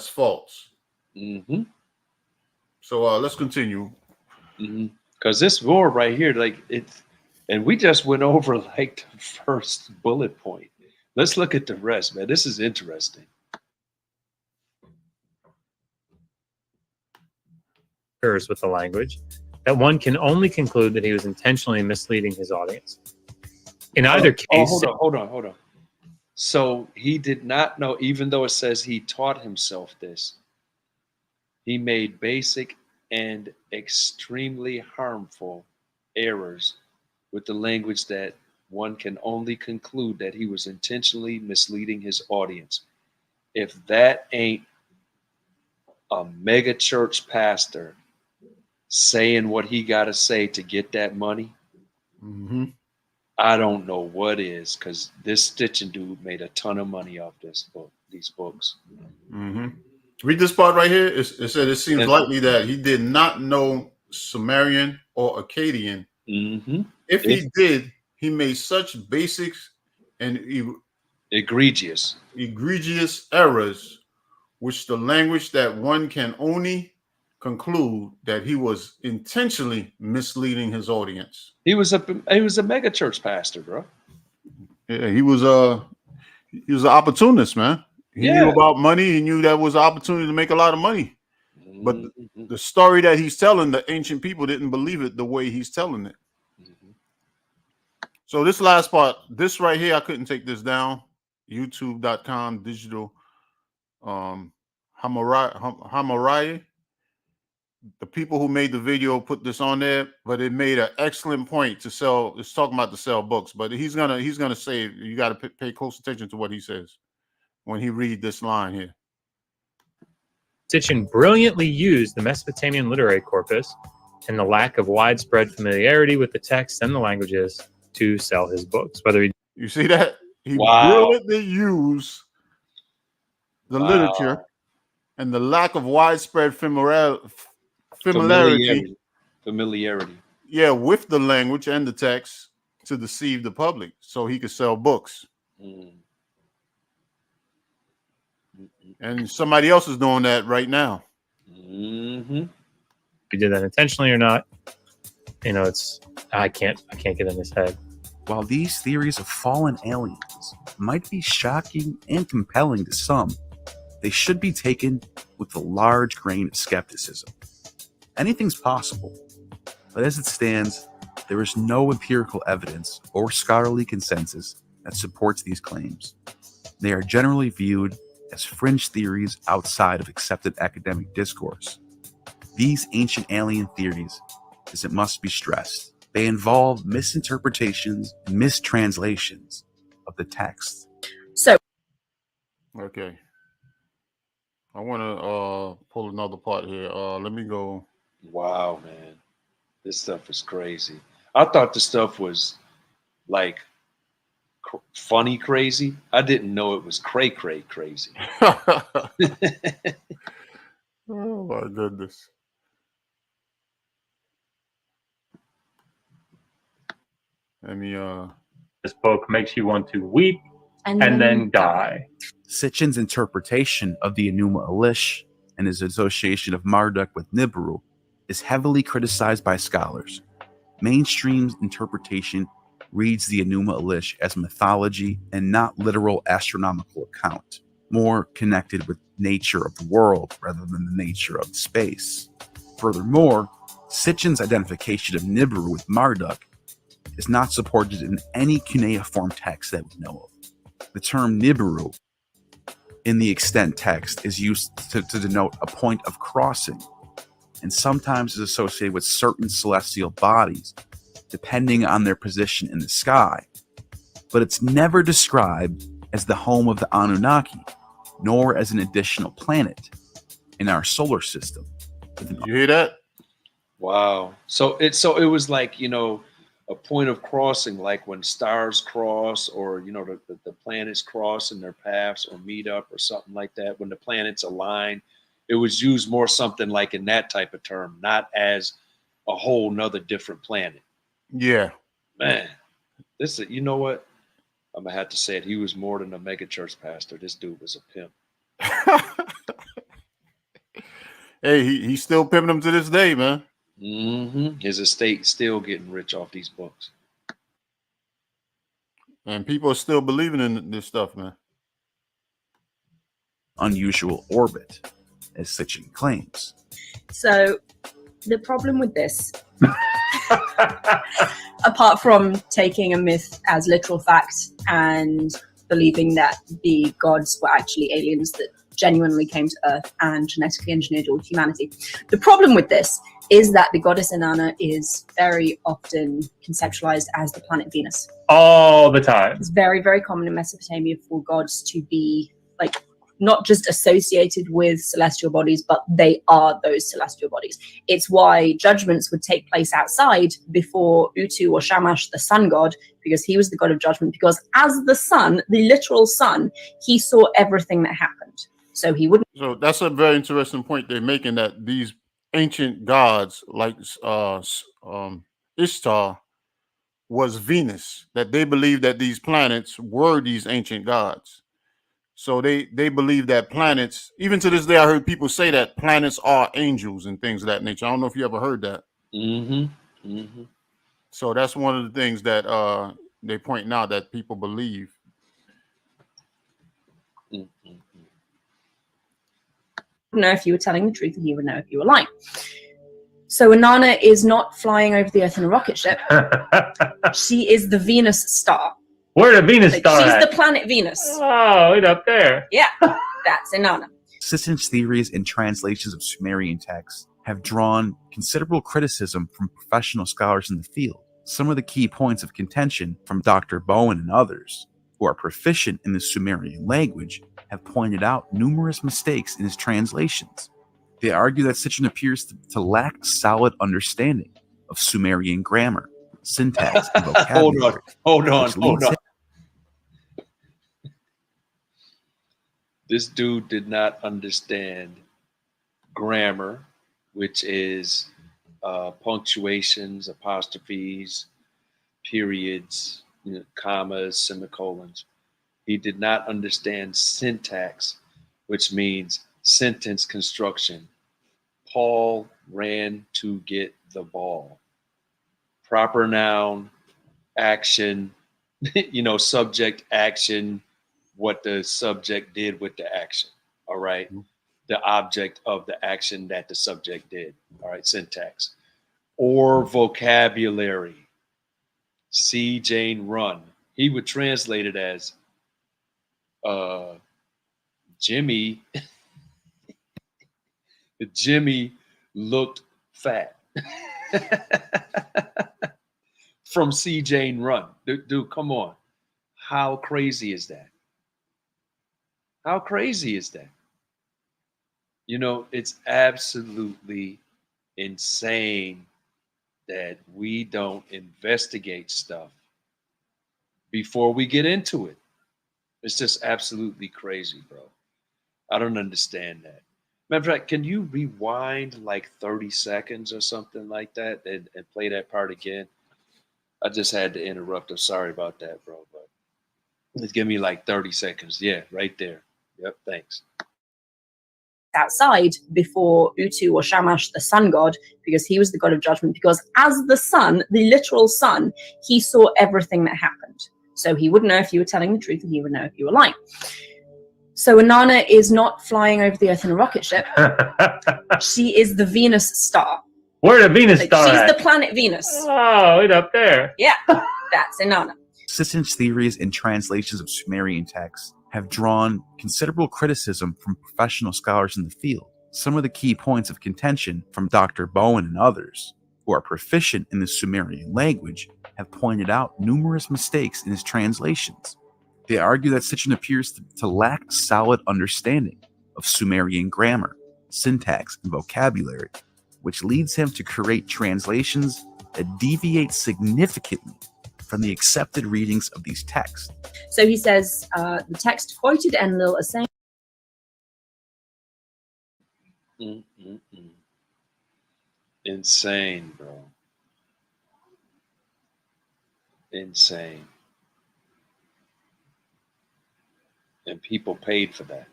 false. So let's continue. Because this war right here, like it's, and we just went over like the first bullet point. Let's look at the rest, man. This is interesting. With the language that one can only conclude that he was intentionally misleading his audience. In either case, hold on. So he did not know, even though it says he taught himself this, he made basic and extremely harmful errors with the language that one can only conclude that he was intentionally misleading his audience. If that ain't a mega church pastor saying what he got to say to get that money, I don't know what is, because this Stitching dude made a ton of money off these books. Read this part right here. It said it seems likely that he did not know Sumerian or Akkadian. If he did, he made such basic and egregious errors, which the language that one can only conclude that he was intentionally misleading his audience. He was a mega church pastor, bro. Yeah, he was an opportunist, man. He knew about money. He knew that was an opportunity to make a lot of money. But the story that he's telling, the ancient people didn't believe it the way he's telling it. So this last part, this right here, I couldn't take this down. YouTube.com digital Hammurabi. The people who made the video put this on there, but it made an excellent point to sell. It's talking about to sell books, but he's gonna say, you got to pay close attention to what he says when he read this line here. Stitchin brilliantly used the Mesopotamian literary corpus and the lack of widespread familiarity with the text and the languages to sell his books. You see that? He brilliantly used the literature and the lack of widespread familiarity. Yeah, with the language and the text to deceive the public so he could sell books. And somebody else is doing that right now. If you did that intentionally or not, I can't get in his head. While these theories of fallen aliens might be shocking and compelling to some, they should be taken with a large grain of skepticism. Anything's possible, but as it stands, there is no empirical evidence or scholarly consensus that supports these claims. They are generally viewed as fringe theories outside of accepted academic discourse. These ancient alien theories, as it must be stressed, they involve misinterpretations and mistranslations of the text. Okay. I want to pull another part here. Let me go. Wow, man. This stuff is crazy. I thought the stuff was like funny crazy. I didn't know it was cray crazy. Oh my goodness. Let me This book makes you want to weep and then die. Sitchin's interpretation of the Enuma Elish and his association of Marduk with Nibiru is heavily criticized by scholars. Mainstream interpretation reads the Enuma Elish as mythology and not literal astronomical account, more connected with nature of the world rather than the nature of space. Furthermore, Sitchin's identification of Nibiru with Marduk is not supported in any cuneiform text that we know of. The term Nibiru in the extant text is used to denote a point of crossing, and sometimes is associated with certain celestial bodies, depending on their position in the sky. But it's never described as the home of the Anunnaki, nor as an additional planet in our solar system. You hear that? Wow. So it was like, you know, a point of crossing, like when stars cross, or, you know, the planets cross in their paths or meet up or something like that. When the planets align, it was used more something like in that type of term, not as a whole nother different planet. Yeah. Man, this is, you know what? I'm gonna have to say it. He was more than a mega church pastor. This dude was a pimp. Hey, he's still pimping them to this day, man. Mm-hmm. His estate still getting rich off these books. And people are still believing in this stuff, man. Unusual orbit, as Sitchin claims. So the problem with this, apart from taking a myth as literal fact and believing that the gods were actually aliens that genuinely came to Earth and genetically engineered all humanity, the problem with this is that the goddess Inanna is very often conceptualized as the planet Venus. All the time. It's very, very common in Mesopotamia for gods to be like not just associated with celestial bodies, but they are those celestial bodies. It's why judgments would take place outside before Utu or Shamash, the sun god, because he was the god of judgment, because as the sun, the literal sun, he saw everything that happened. So he wouldn't. So that's a very interesting point they're making, that these ancient gods like Ishtar was Venus, that they believe that these planets were these ancient gods. So they believe that planets, even to this day, I heard people say that planets are angels and things of that nature. I don't know if you ever heard that. Mm-hmm. Mm-hmm. So that's one of the things that they point out that people believe. Mm-hmm. Know if you were telling the truth, and he would know if you were lying. So Inanna is not flying over the Earth in a rocket ship. She is the Venus star. Where the Venus star She's at? the planet Venus. Oh, it's up there. Yeah, that's Inanna. Sitchin's theories and translations of Sumerian texts have drawn considerable criticism from professional scholars in the field. Some of the key points of contention from Dr. Bowen and others, who are proficient in the Sumerian language, have pointed out numerous mistakes in his translations. They argue that Sitchin appears to lack solid understanding of Sumerian grammar, syntax, and vocabulary. Hold on. This dude did not understand grammar, which is punctuations, apostrophes, periods, commas, semicolons. He did not understand syntax, which means sentence construction. Paul ran to get the ball. Proper noun, action, subject, action, what the subject did with the action. All right. The object of the action that the subject did. All right. Syntax. Or vocabulary. See Jane run. He would translate it as Jimmy looked fat. From C. Jane Run. Dude, come on. How crazy is that? How crazy is that? You know, it's absolutely insane that we don't investigate stuff before we get into it. It's just absolutely crazy, bro. I don't understand that. Matter of fact, can you rewind like 30 seconds or something like that and play that part again? I just had to interrupt. I'm sorry about that, bro. But let's give me like 30 seconds. Yeah, right there. Yep, thanks. Outside before Utu or Shamash, the sun god, because he was the god of judgment, because as the sun, the literal sun, he saw everything that happened. So he would know if you were telling the truth and he would know if you were lying. So Inanna is not flying over the earth in a rocket ship. She is the Venus star. Where the Venus star She's at? the planet Venus. Oh, it up there. Yeah, that's Inanna. Sitchin's theories and translations of Sumerian texts have drawn considerable criticism from professional scholars in the field. Some of the key points of contention from Dr. Bowen and others, who are proficient in the Sumerian language, have pointed out numerous mistakes in his translations. They argue that Sitchin appears to lack a solid understanding of Sumerian grammar, syntax, and vocabulary, which leads him to create translations that deviate significantly from the accepted readings of these texts. So he says, the text quoted Enlil as saying, Insane, bro. Insane. And people paid for that.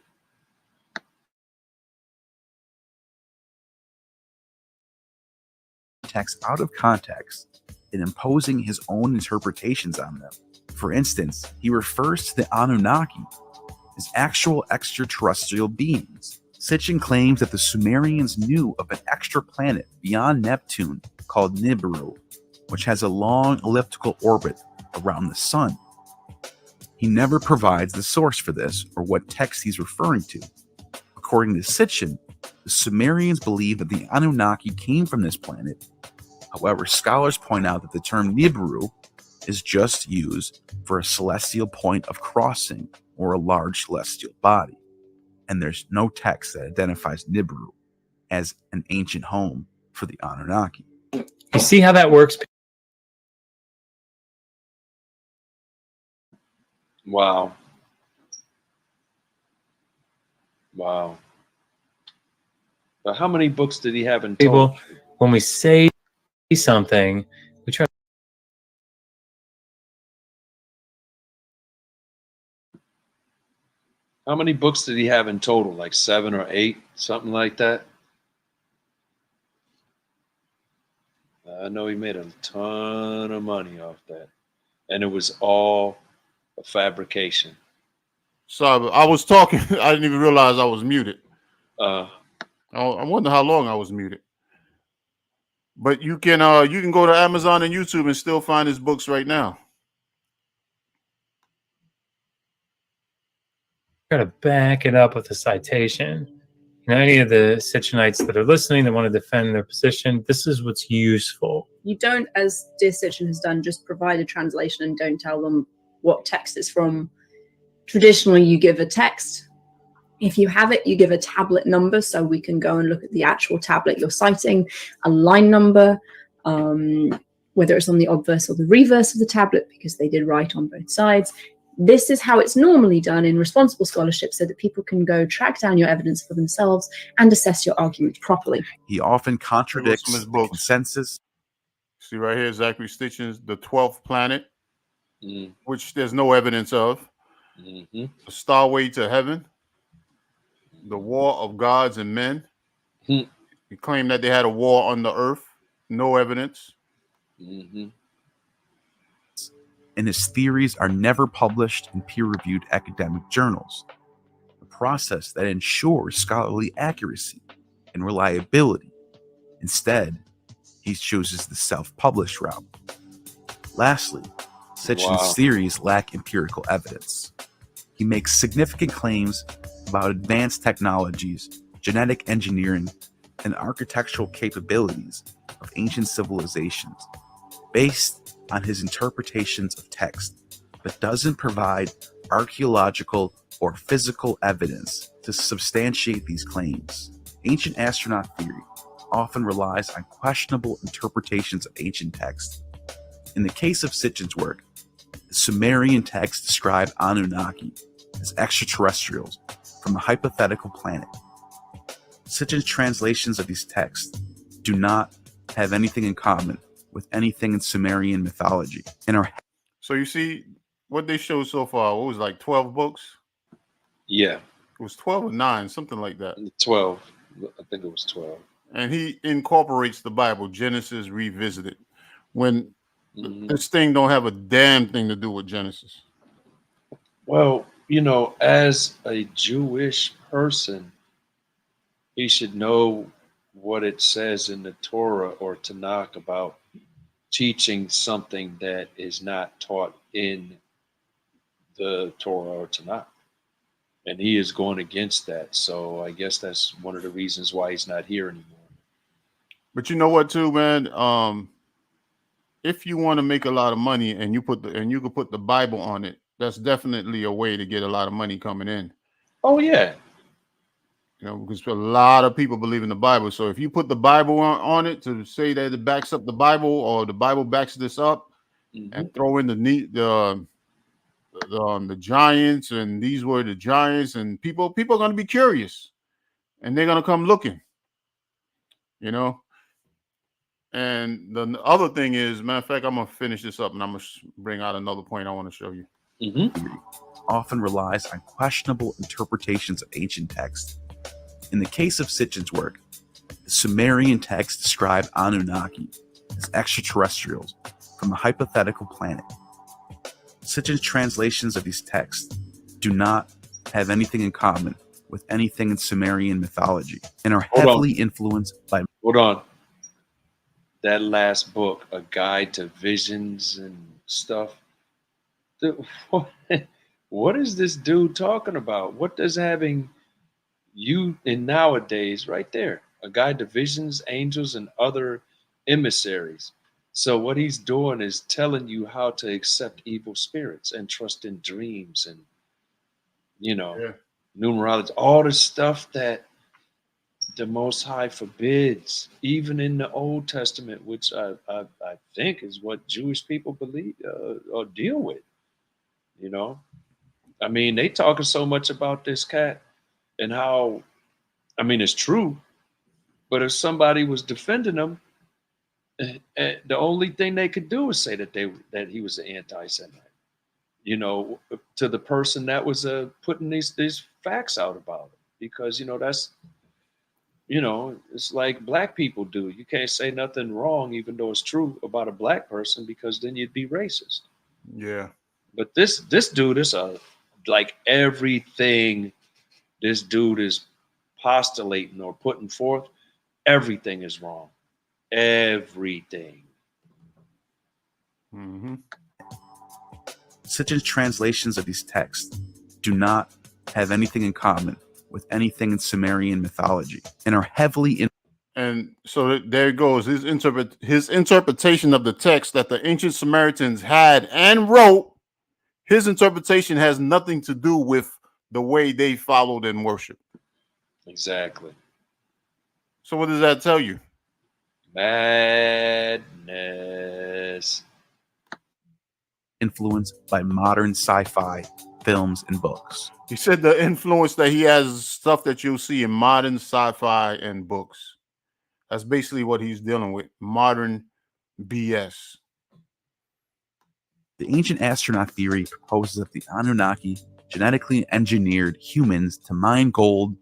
Text out of context and imposing his own interpretations on them. For instance, he refers to the Anunnaki as actual extraterrestrial beings. Sitchin claims that the Sumerians knew of an extra planet beyond Neptune called Nibiru, which has a long elliptical orbit around the sun. He never provides the source for this or what text he's referring to. According to Sitchin, the Sumerians believe that the Anunnaki came from this planet. However, scholars point out that the term Nibiru is just used for a celestial point of crossing or a large celestial body, and there's no text that identifies Nibiru as an ancient home for the Anunnaki. You see how that works? Wow. Wow. But how many books did he have in total? People, when we say something, we try. How many books did he have in total? Like 7 or 8, something like that? I know he made a ton of money off that. And it was all a fabrication. Sorry, I was talking. I didn't even realize I was muted. I wonder how long I was muted. But you can go to Amazon and YouTube and still find his books right now. Got to back it up with a citation. You know, any of the Sitchinites that are listening that want to defend their position, this is what's useful. you don't, as Dear Sitchin has done, just provide a translation and don't tell them what text it's from. Traditionally, you give a text. If you have it, you give a tablet number so we can go and look at the actual tablet you're citing, a line number, whether it's on the obverse or the reverse of the tablet, because they did write on both sides. This is how it's normally done in responsible scholarship so that people can go track down your evidence for themselves and assess your argument properly. He often contradicts his books. Consensus. See right here, Zachary Stitchin's The 12th Planet, which there's no evidence of. The Starway to Heaven, The War of Gods and Men. He claimed that they had a war on the earth. No evidence. And his theories are never published in peer-reviewed academic journals, a process that ensures scholarly accuracy and reliability. Instead, he chooses the self-published route. Lastly, Sitchin's theories lack empirical evidence. He makes significant claims about advanced technologies, genetic engineering, and architectural capabilities of ancient civilizations based on his interpretations of text, but doesn't provide archaeological or physical evidence to substantiate these claims. Ancient astronaut theory often relies on questionable interpretations of ancient text. In the case of Sitchin's work, the Sumerian texts describe Anunnaki as extraterrestrials from a hypothetical planet. Sitchin's translations of these texts do not have anything in common with anything in Sumerian mythology and are. So you see what they showed so far. What was it, like 12 books? Yeah, It was 12 or 9, something like that. 12. I think it was 12. And he incorporates the Bible, Genesis revisited, when this thing don't have a damn thing to do with Genesis. Well, you know, as a Jewish person, he should know what it says in the Torah or Tanakh about teaching something that is not taught in the Torah or Tanakh. And he is going against that. So I guess that's one of the reasons why he's not here anymore. But you know what, too, man? If you want to make a lot of money and you could put the Bible on it, that's definitely a way to get a lot of money coming in. Oh yeah. You know, because a lot of people believe in the Bible. So if you put the Bible on it to say that it backs up the Bible, or the Bible backs this up, and throw in the giants, and these were the giants, and people are going to be curious, and they're going to come looking. You know. And the other thing is, matter of fact, I'm going to finish this up and I'm going to bring out another point I want to show you. Often relies on questionable interpretations of ancient text. In the case of Sitchin's work, the Sumerian texts describe Anunnaki as extraterrestrials from a hypothetical planet. Sitchin's translations of these texts do not have anything in common with anything in Sumerian mythology and are heavily influenced by. Hold on. That last book, A Guide to Visions and stuff. What is this dude talking about? What does having you in nowadays right there? A Guide to Visions, Angels, and Other Emissaries. So what he's doing is telling you how to accept evil spirits and trust in dreams and, you know, numerology, all the stuff that the Most High forbids, even in the Old Testament, which I think is what Jewish people believe or deal with. You know, I mean, they talking so much about this cat and how, I mean, it's true, but if somebody was defending him, the only thing they could do is say that he was an anti-Semite. You know, to the person that was putting these facts out about it, because you know that's. You know, it's like black people do. You can't say nothing wrong, even though it's true about a black person, because then you'd be racist. Yeah. But this dude is like everything this dude is postulating or putting forth, everything is wrong. Everything. Sitchin's translations of these texts do not have anything in common with anything in Sumerian mythology and are heavily. And so there it goes. His interpretation of the text that the ancient Samaritans had and wrote, his interpretation has nothing to do with the way they followed and worshiped. Exactly. So what does that tell you? Madness. Influenced by modern sci-fi films and books. He said the influence that he has stuff that you'll see in modern sci-fi and books. That's basically what he's dealing with. Modern BS. The ancient astronaut theory proposes that the Anunnaki genetically engineered humans to mine gold,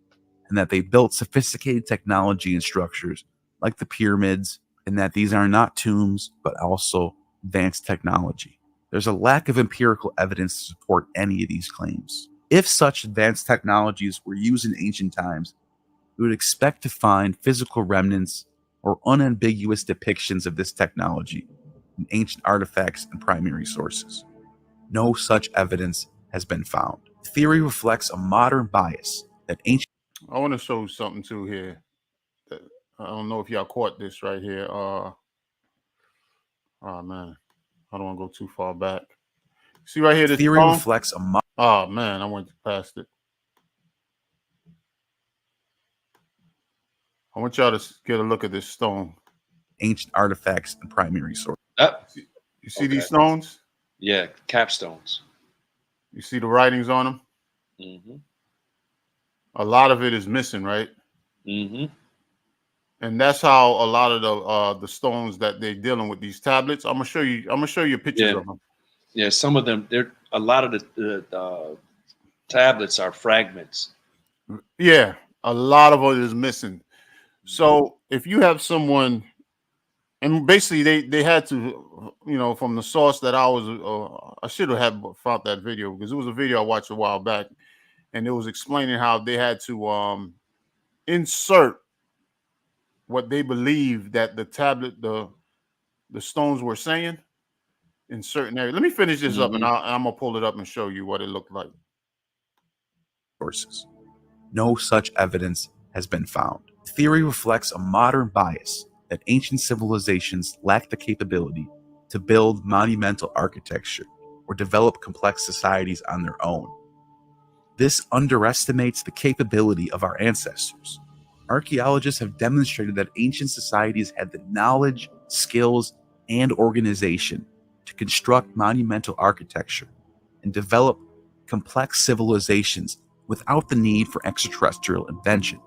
and that they built sophisticated technology and structures like the pyramids, and that these are not tombs, but also advanced technology. There's a lack of empirical evidence to support any of these claims. If such advanced technologies were used in ancient times, we would expect to find physical remnants or unambiguous depictions of this technology in ancient artifacts and primary sources. No such evidence has been found. The theory reflects a modern bias that ancient. I want to show something too here. I don't know if y'all caught this right here. Oh man, I don't want to go too far back. See right here, this Theory stone? reflects a Oh man, I went past it. I want y'all to get a look at this stone. ancient artifacts and primary source. You see these stones? Yeah, capstones. You see the writings on them? Mm-hmm. A lot of it is missing, right? Mm-hmm. And that's how a lot of the stones that they're dealing with, these tablets. I'm gonna show you pictures of them. Yeah, some of them. A lot of the tablets are fragments. Yeah, a lot of it is missing. So if you have someone, and basically they had to, from the source that I should have found that video, because it was a video I watched a while back, and it was explaining how they had to insert what they believed that the tablet, the stones were saying in certain areas. Let me finish this up, and I'm gonna pull it up and show you what it looked like. Sources. No such evidence has been found. Theory reflects a modern bias that ancient civilizations lack the capability to build monumental architecture or develop complex societies on their own. This underestimates the capability of our ancestors. Archaeologists have demonstrated that ancient societies had the knowledge, skills, and organization to construct monumental architecture and develop complex civilizations without the need for extraterrestrial invention.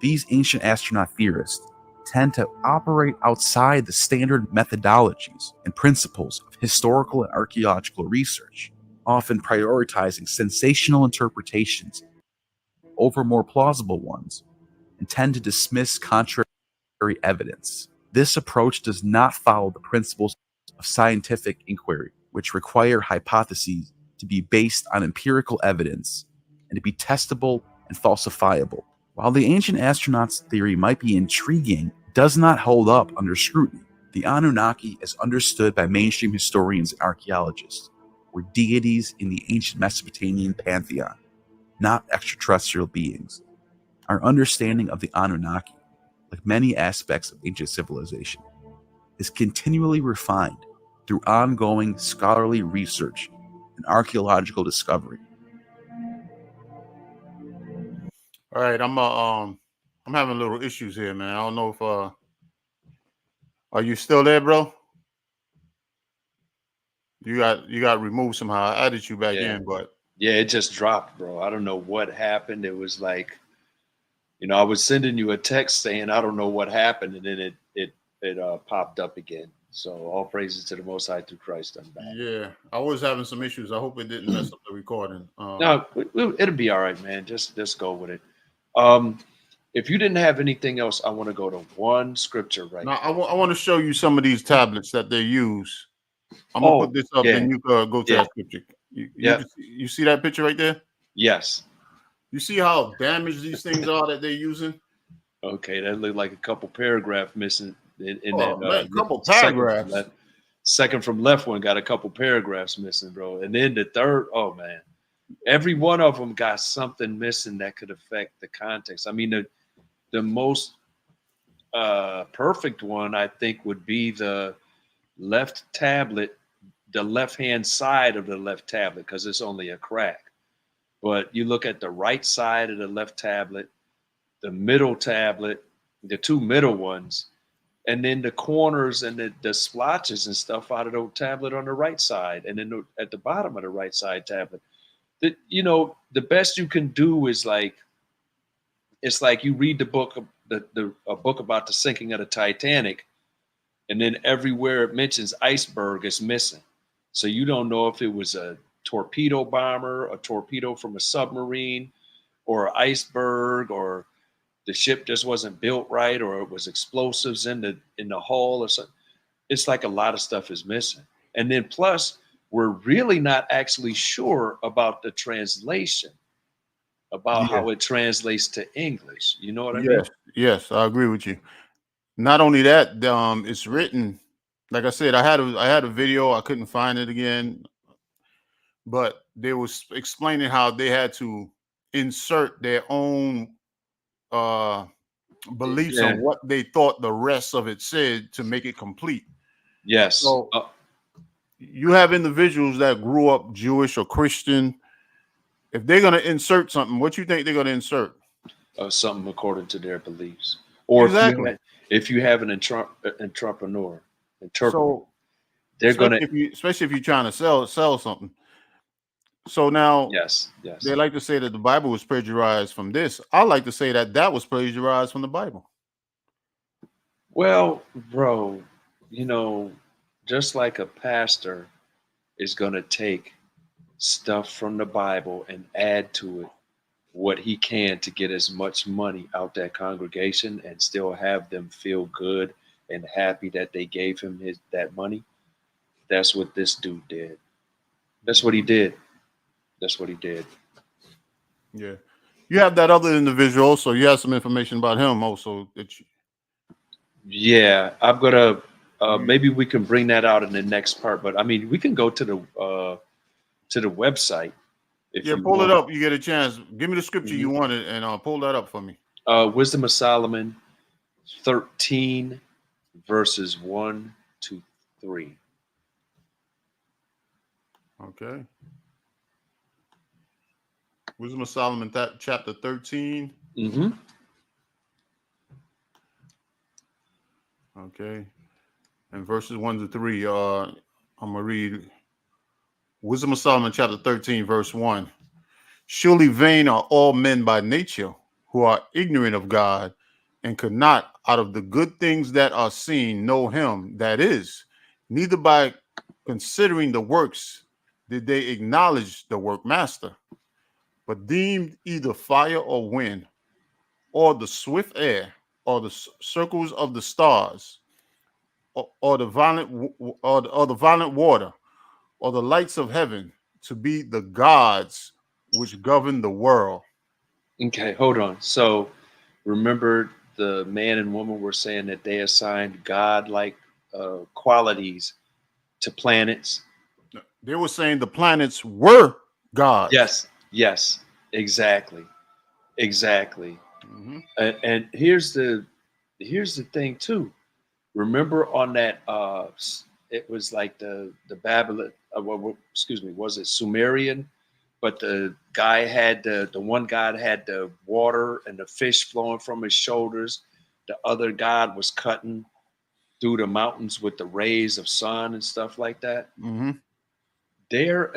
These ancient astronaut theorists tend to operate outside the standard methodologies and principles of historical and archaeological research, often prioritizing sensational interpretations over more plausible ones, and tend to dismiss contrary evidence. This approach does not follow the principles of scientific inquiry, which require hypotheses to be based on empirical evidence and to be testable and falsifiable. While the ancient astronauts theory might be intriguing, it does not hold up under scrutiny. The Anunnaki, as understood by mainstream historians and archaeologists, were deities in the ancient Mesopotamian pantheon, not extraterrestrial beings. Our understanding of the Anunnaki, like many aspects of ancient civilization, is continually refined through ongoing scholarly research and archaeological discovery. All right, I'm having a little issues here, man. I don't know if are you still there, bro? You got removed somehow. I added you back in, but yeah, it just dropped, bro. I don't know what happened. It was like, I was sending you a text saying I don't know what happened, and then it popped up again. So all praises to the Most High through Christ. I'm back. Yeah, I was having some issues. I hope it didn't mess up the recording. No, it'll be all right, man. Just go with it. If you didn't have anything else, I want to go to one scripture right now. I want to show you some of these tablets that they use. I'm gonna put this up, then you could go to that picture. You see that picture right there? Yes. You see how damaged these things are that they're using? Okay, that looked like a couple paragraphs missing in that. Man, a couple paragraphs. Second from left one got a couple paragraphs missing, bro. And then the third, oh man, every one of them got something missing that could affect the context. I mean, the most perfect one, I think, would be the left tablet, the left-hand side of the left tablet, because it's only a crack. But you look at the right side of the left tablet, the middle tablet, the two middle ones, and then the corners and the splotches and stuff out of the tablet on the right side, and then at the bottom of the right side tablet. The best you can do is it's like you read the book, a book about the sinking of the Titanic, and then everywhere it mentions iceberg is missing. So you don't know if it was a torpedo bomber, a torpedo from a submarine, or an iceberg, or the ship just wasn't built right, or it was explosives in the hull or something. It's like a lot of stuff is missing. And then plus, we're really not actually sure about the translation, about how it translates to English. You know what I mean? Yes, I agree with you. Not only that, it's written. Like I said, I had a video. I couldn't find it again, but they was explaining how they had to insert their own beliefs Yeah. on what they thought the rest of it said to make it complete. Yes. So you have individuals that grew up Jewish or Christian. If they're going to insert something, what you think they're going to insert? Something according to their beliefs. Or exactly. if you have an entrepreneur, So they're going to, especially if you're trying to sell something. So now, yes, they like to say that the Bible was plagiarized from this. I like to say that was plagiarized from the Bible. Well, bro, you know, just like a pastor is going to take stuff from the Bible and add to it what he can to get as much money out that congregation and still have them feel good and happy that they gave him that money. That's what this dude did. That's what he did. That's what he did. Yeah. You have that other individual, so you have some information about him also. Yeah, I'm gonna maybe we can bring that out in the next part, but I mean we can go to the website. If you pull want. it up. You get a chance. Give me the scripture you wanted, and I'll pull that up for me. Wisdom of Solomon 13 verses 1 to 3. Okay. Wisdom of Solomon, chapter 13. Mm-hmm. Okay. And verses 1 to 3. I'm gonna read Wisdom of Solomon, chapter 13, verse 1. Surely vain are all men by nature, who are ignorant of God, and could not, out of the good things that are seen, know him that is, neither by considering the works did they acknowledge the workmaster, but deemed either fire or wind, or the swift air, or the circles of the stars, or the violent water, or the lights of heaven to be the gods which govern the world. Okay, hold on. So remember the man and woman were saying that they assigned God-like qualities to planets. They were saying the planets were gods. Yes, exactly. Mm-hmm. And here's the thing too. Remember on that it was like the Babylon excuse me, was it Sumerian? But the guy had the one god had the water and the fish flowing from his shoulders. The other god was cutting through the mountains with the rays of sun and stuff like that. Mm-hmm. They're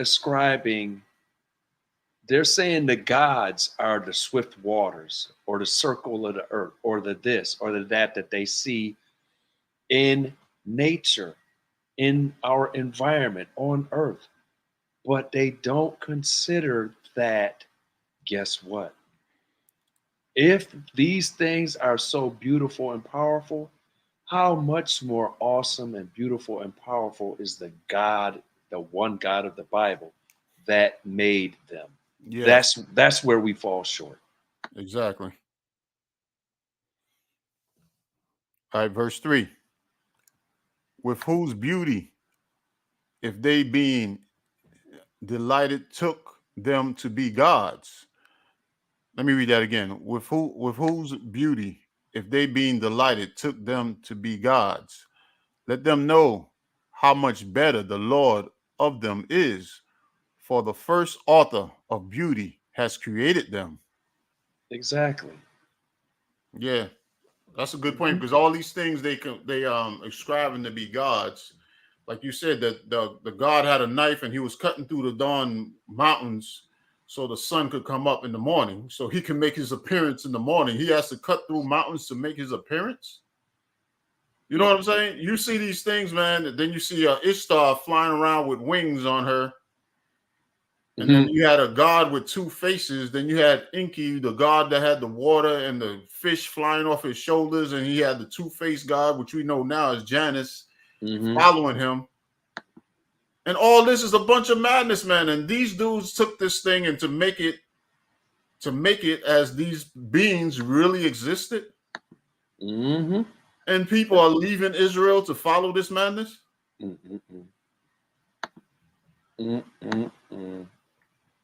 saying the gods are the swift waters or the circle of the earth or the this or the that they see in nature, in our environment on earth. But they don't consider that, guess what? If these things are so beautiful and powerful, how much more awesome and beautiful and powerful is the God, the one God of the Bible that made them? Yes. That's where we fall short. Exactly. All right, verse 3. With whose beauty, if they being delighted, took them to be gods. Let me read that again. With whose beauty, if they being delighted, took them to be gods. Let them know how much better the Lord of them is, for the first author of beauty has created them. Exactly. Yeah, that's a good point, because all these things they ascribing to be gods. Like you said, that the god had a knife and he was cutting through the dawn mountains so the sun could come up in the morning, so he can make his appearance in the morning. He has to cut through mountains to make his appearance. You know what I'm saying? You see these things, man, and then you see Ishtar flying around with wings on her. And then you had a god with two faces. Then you had Enki, the god that had the water and the fish flying off his shoulders. And he had the two-faced god, which we know now is Janus, following him. And all this is a bunch of madness, man. And these dudes took this thing and to make it as these beings really existed. Mm-hmm. And people are leaving Israel to follow this madness.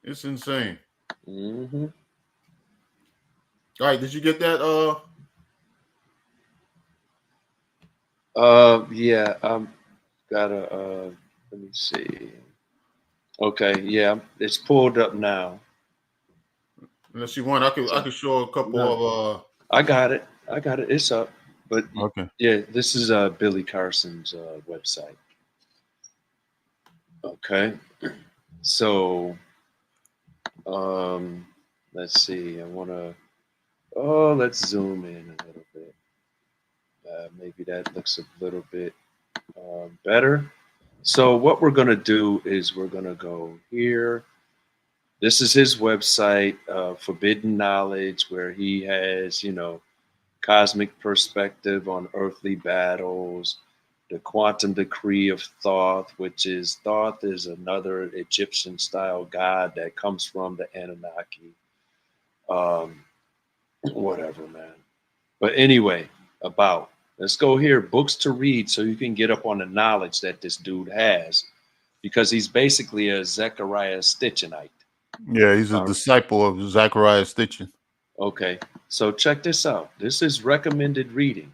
It's insane. Mm-hmm. All right, did you get that? Yeah, gotta let me see. Okay, yeah, it's pulled up now. Unless you want, I could show a couple No. of I got it. It's up. But okay. yeah, this is Billy Carson's website. Okay. So let's see. Let's zoom in a little bit. Maybe that looks a little bit better. So what we're going to do is we're going to go here. This is his website, Forbidden Knowledge, where he has, cosmic perspective on earthly battles, the quantum decree of Thoth, which is Thoth is another Egyptian style god that comes from the Anunnaki. Whatever, man. But anyway, let's go here, books to read so you can get up on the knowledge that this dude has, because he's basically a Zechariah Stitchenite. Yeah, he's a disciple of Zechariah Stitchen. Okay, so check this out. This is recommended reading.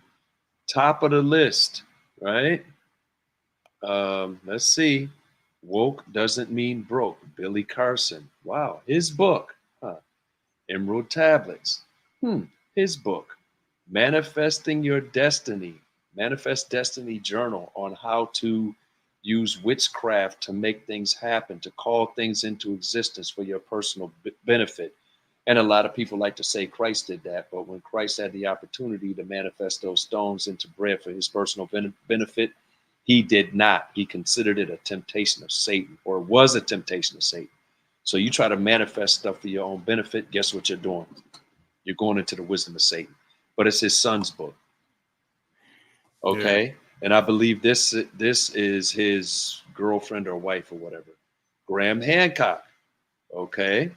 Top of the list, right? Let's see. Woke doesn't mean broke. Billy Carson. Wow, his book. Emerald Tablets. His book. Manifesting Your Destiny. Manifest Destiny Journal on how to use witchcraft to make things happen, to call things into existence for your personal benefit. And a lot of people like to say Christ did that, but when Christ had the opportunity to manifest those stones into bread for his personal benefit, he did not. He considered it a temptation of Satan, or was a temptation of Satan. So you try to manifest stuff for your own benefit, guess what you're doing? You're going into the wisdom of Satan. But it's his son's book. Okay. Yeah. And I believe this is his girlfriend or wife or whatever. Graham Hancock. Okay.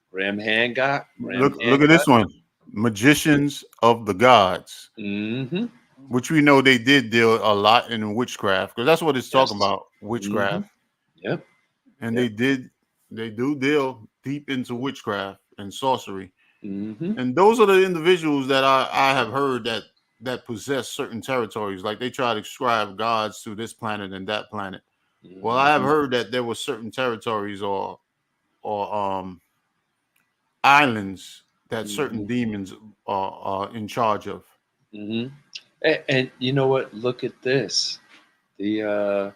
Graham Hancock. Look at this one. Magicians of the Gods. Mm-hmm. Which we know they did deal a lot in witchcraft, because that's what it's talking about, witchcraft. Mm-hmm. Yep. And they do deal deep into witchcraft and sorcery. Mm-hmm. And those are the individuals that I have heard that possess certain territories. Like they try to ascribe gods to this planet and that planet. Mm-hmm. Well, I have heard that there were certain territories or islands that certain demons are in charge of. Mm-hmm. And you know what? Look at this. The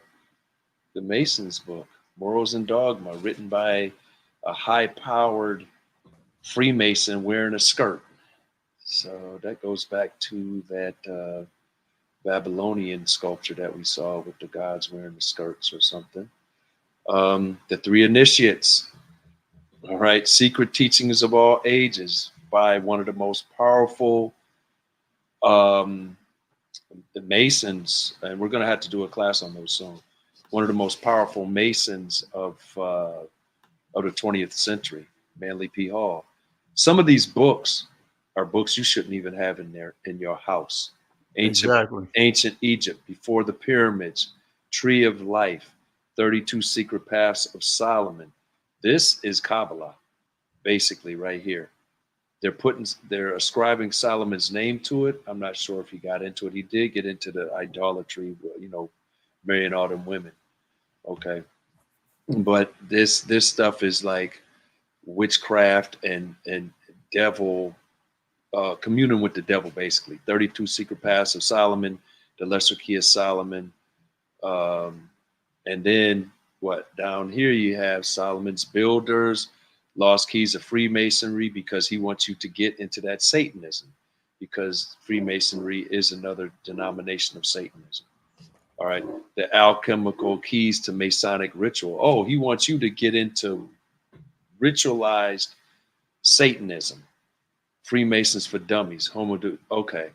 Masons book, Morals and Dogma, written by a high-powered Freemason wearing a skirt. So that goes back to that Babylonian sculpture that we saw with the gods wearing the skirts or something. The Three Initiates. All right. Secret Teachings of All Ages by one of the most powerful the Masons, and we're going to have to do a class on those soon. One of the most powerful Masons of the 20th century, Manly P. Hall. Some of these books are books you shouldn't even have in your house. Ancient Egypt, Before the Pyramids, Tree of Life, 32 Secret Paths of Solomon. This is Kabbalah, basically, right here. They're ascribing Solomon's name to it. I'm not sure if he got into it. He did get into the idolatry, marrying all them women. Okay. But this stuff is like witchcraft and devil, communing with the devil, basically. 32 Secret Paths of Solomon, the Lesser Key of Solomon. And then what? Down here you have Solomon's Builders, Lost Keys of Freemasonry, because he wants you to get into that Satanism, because Freemasonry is another denomination of Satanism. All right. The Alchemical Keys to Masonic Ritual. Oh, he wants you to get into ritualized Satanism. Freemasons for Dummies. Okay.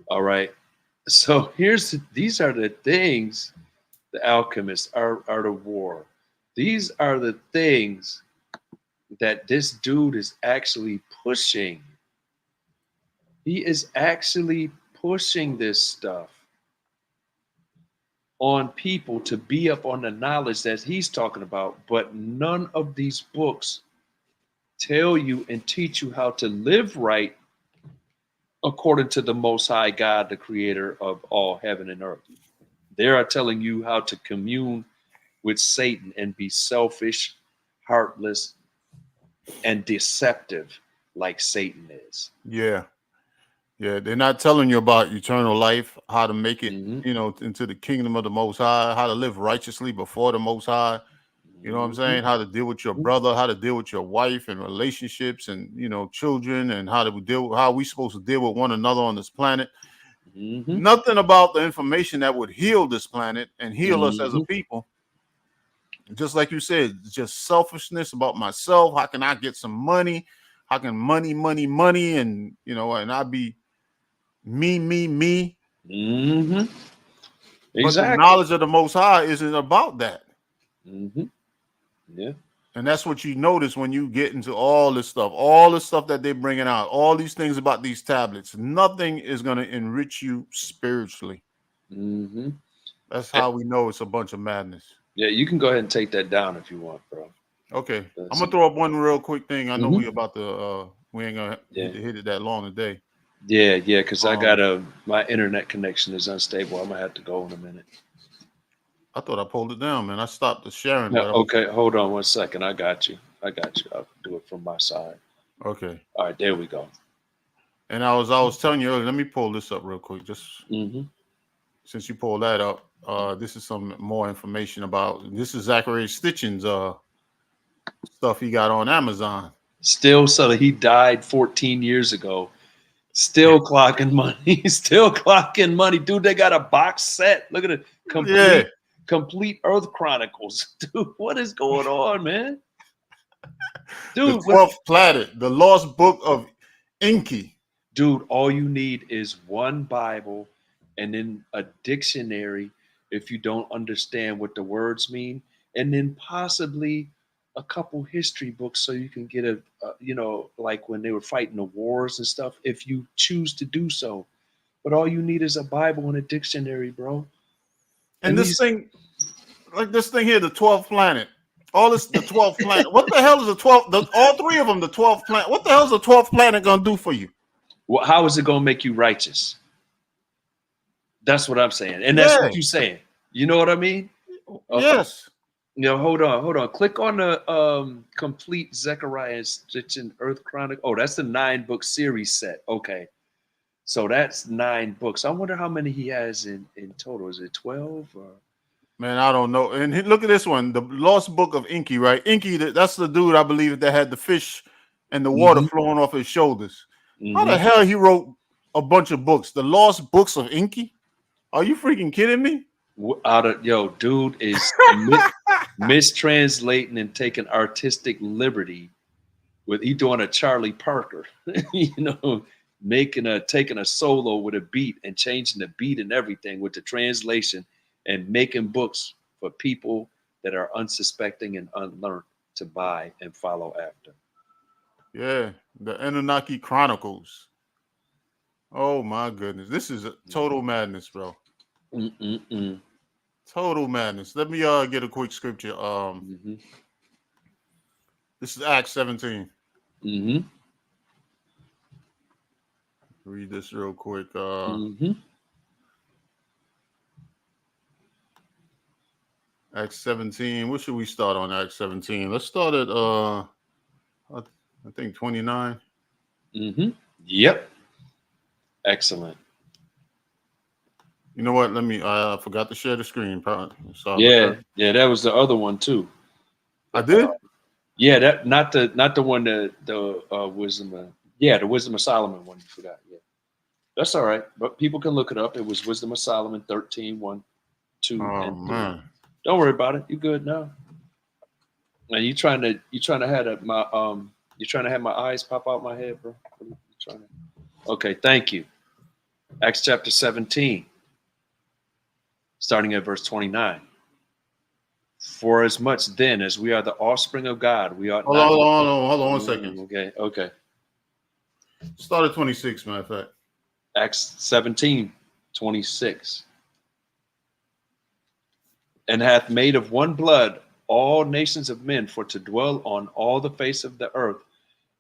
All right. So these are the things, the alchemists, art of war. These are the things that this dude is actually pushing. He is actually pushing this stuff on people to be up on the knowledge that he's talking about, but none of these books tell you and teach you how to live right according to the Most High God, the creator of all heaven and earth. They are telling you how to commune with Satan and be selfish, heartless, and deceptive like Satan is. Yeah. Yeah. They're not telling you about eternal life, how to make it, Mhm. you know, into the kingdom of the Most High, how to live righteously before the Most High. You know what I'm saying? How to deal with your brother, how to deal with your wife and relationships and, you know, children, and how we supposed to deal with one another on this planet. Mhm. Nothing about the information that would heal this planet and heal us as a Mhm. people. Just like you said, just selfishness about myself. How can I get some money? How can money, and, you know, and I be me. Mhm. But the Exactly. knowledge of the Most High isn't about that. Mhm. Yeah. And that's what you notice when you get into all this stuff that they're bringing out, all these things about these tablets. Nothing is going to enrich you spiritually. Mhm. That's how we know it's a bunch of madness. Yeah, you can go ahead and take that down if you want, bro. Okay, That's I'm gonna throw up one real quick thing. I know we Mhm. about to we ain't gonna Yeah. hit it that long today. Yeah, because I got my internet connection is unstable. I'm gonna have to go in a minute. I thought I pulled it down, man. I stopped the sharing. No, But okay, hold on 1 second. I got you. I'll do it from my side. Okay. All right, there we go. And I was telling you earlier. Let me pull this up real quick, just since you pulled that up. This is some more information about. This is Zachary Stitchin's stuff he got on Amazon. Still, so he died 14 years ago. Still clocking money. Still clocking money, dude. They got a box set. Look at it, complete Earth Chronicles, dude. What is going on, man? Dude, the 12th planet, the Lost Book of Enki. Dude, all you need is one Bible and then a dictionary if you don't understand what the words mean, and then possibly a couple history books so you can get a you know, like when they were fighting the wars and stuff, if you choose to do so. But all you need is a Bible and a dictionary, bro. And this thing, like this thing here, the 12th planet. All this, the 12th planet. What the hell is the 12th? All three of them, the 12th planet. What the hell is the 12th planet gonna do for you? Well, how is it gonna make you righteous? That's what I'm saying, and that's what you're saying. You know what I mean? Yes. You know, hold on. Click on the complete Zechariah Stitchin Earth Chronicle. Oh, that's the 9-book series set. Okay. So that's 9 books. I wonder how many he has in total. Is it 12 or? Man, I don't know. And look at this one, the Lost Book of Enki, right? Enki, that's the dude I believe that had the fish and the water flowing off his shoulders. How the hell he wrote a bunch of books? The Lost Books of Enki? Are you freaking kidding me? Dude is mistranslating and taking artistic liberty with he doing a Charlie Parker, you know, taking a solo with a beat and changing the beat and everything with the translation and making books for people that are unsuspecting and unlearned to buy and follow after. Yeah, the Anunnaki Chronicles. Oh my goodness, this is a total madness, bro. Total madness. Let me get a quick scripture. This is Acts 17. Read this real quick. Acts 17. What should we start on Acts 17? Let's start at I think 29. Yep. Excellent. You know what? Let me. I forgot to share the screen. Yeah, that was the other one too. I did. Yeah, that not the one that the wisdom. The Wisdom of Solomon one. You forgot. Yeah, that's all right. But people can look it up. It was Wisdom of Solomon 13, 1, 2, and 3. Man. Don't worry about it. You good now? And you trying to have my eyes pop out my head, bro? Okay, thank you. Acts chapter 17, starting at verse 29. For as much then as we are the offspring of God, we ought not. Hold on 1 second. Okay. Start at 26, matter of fact. Acts 17, 26. And hath made of one blood all nations of men for to dwell on all the face of the earth,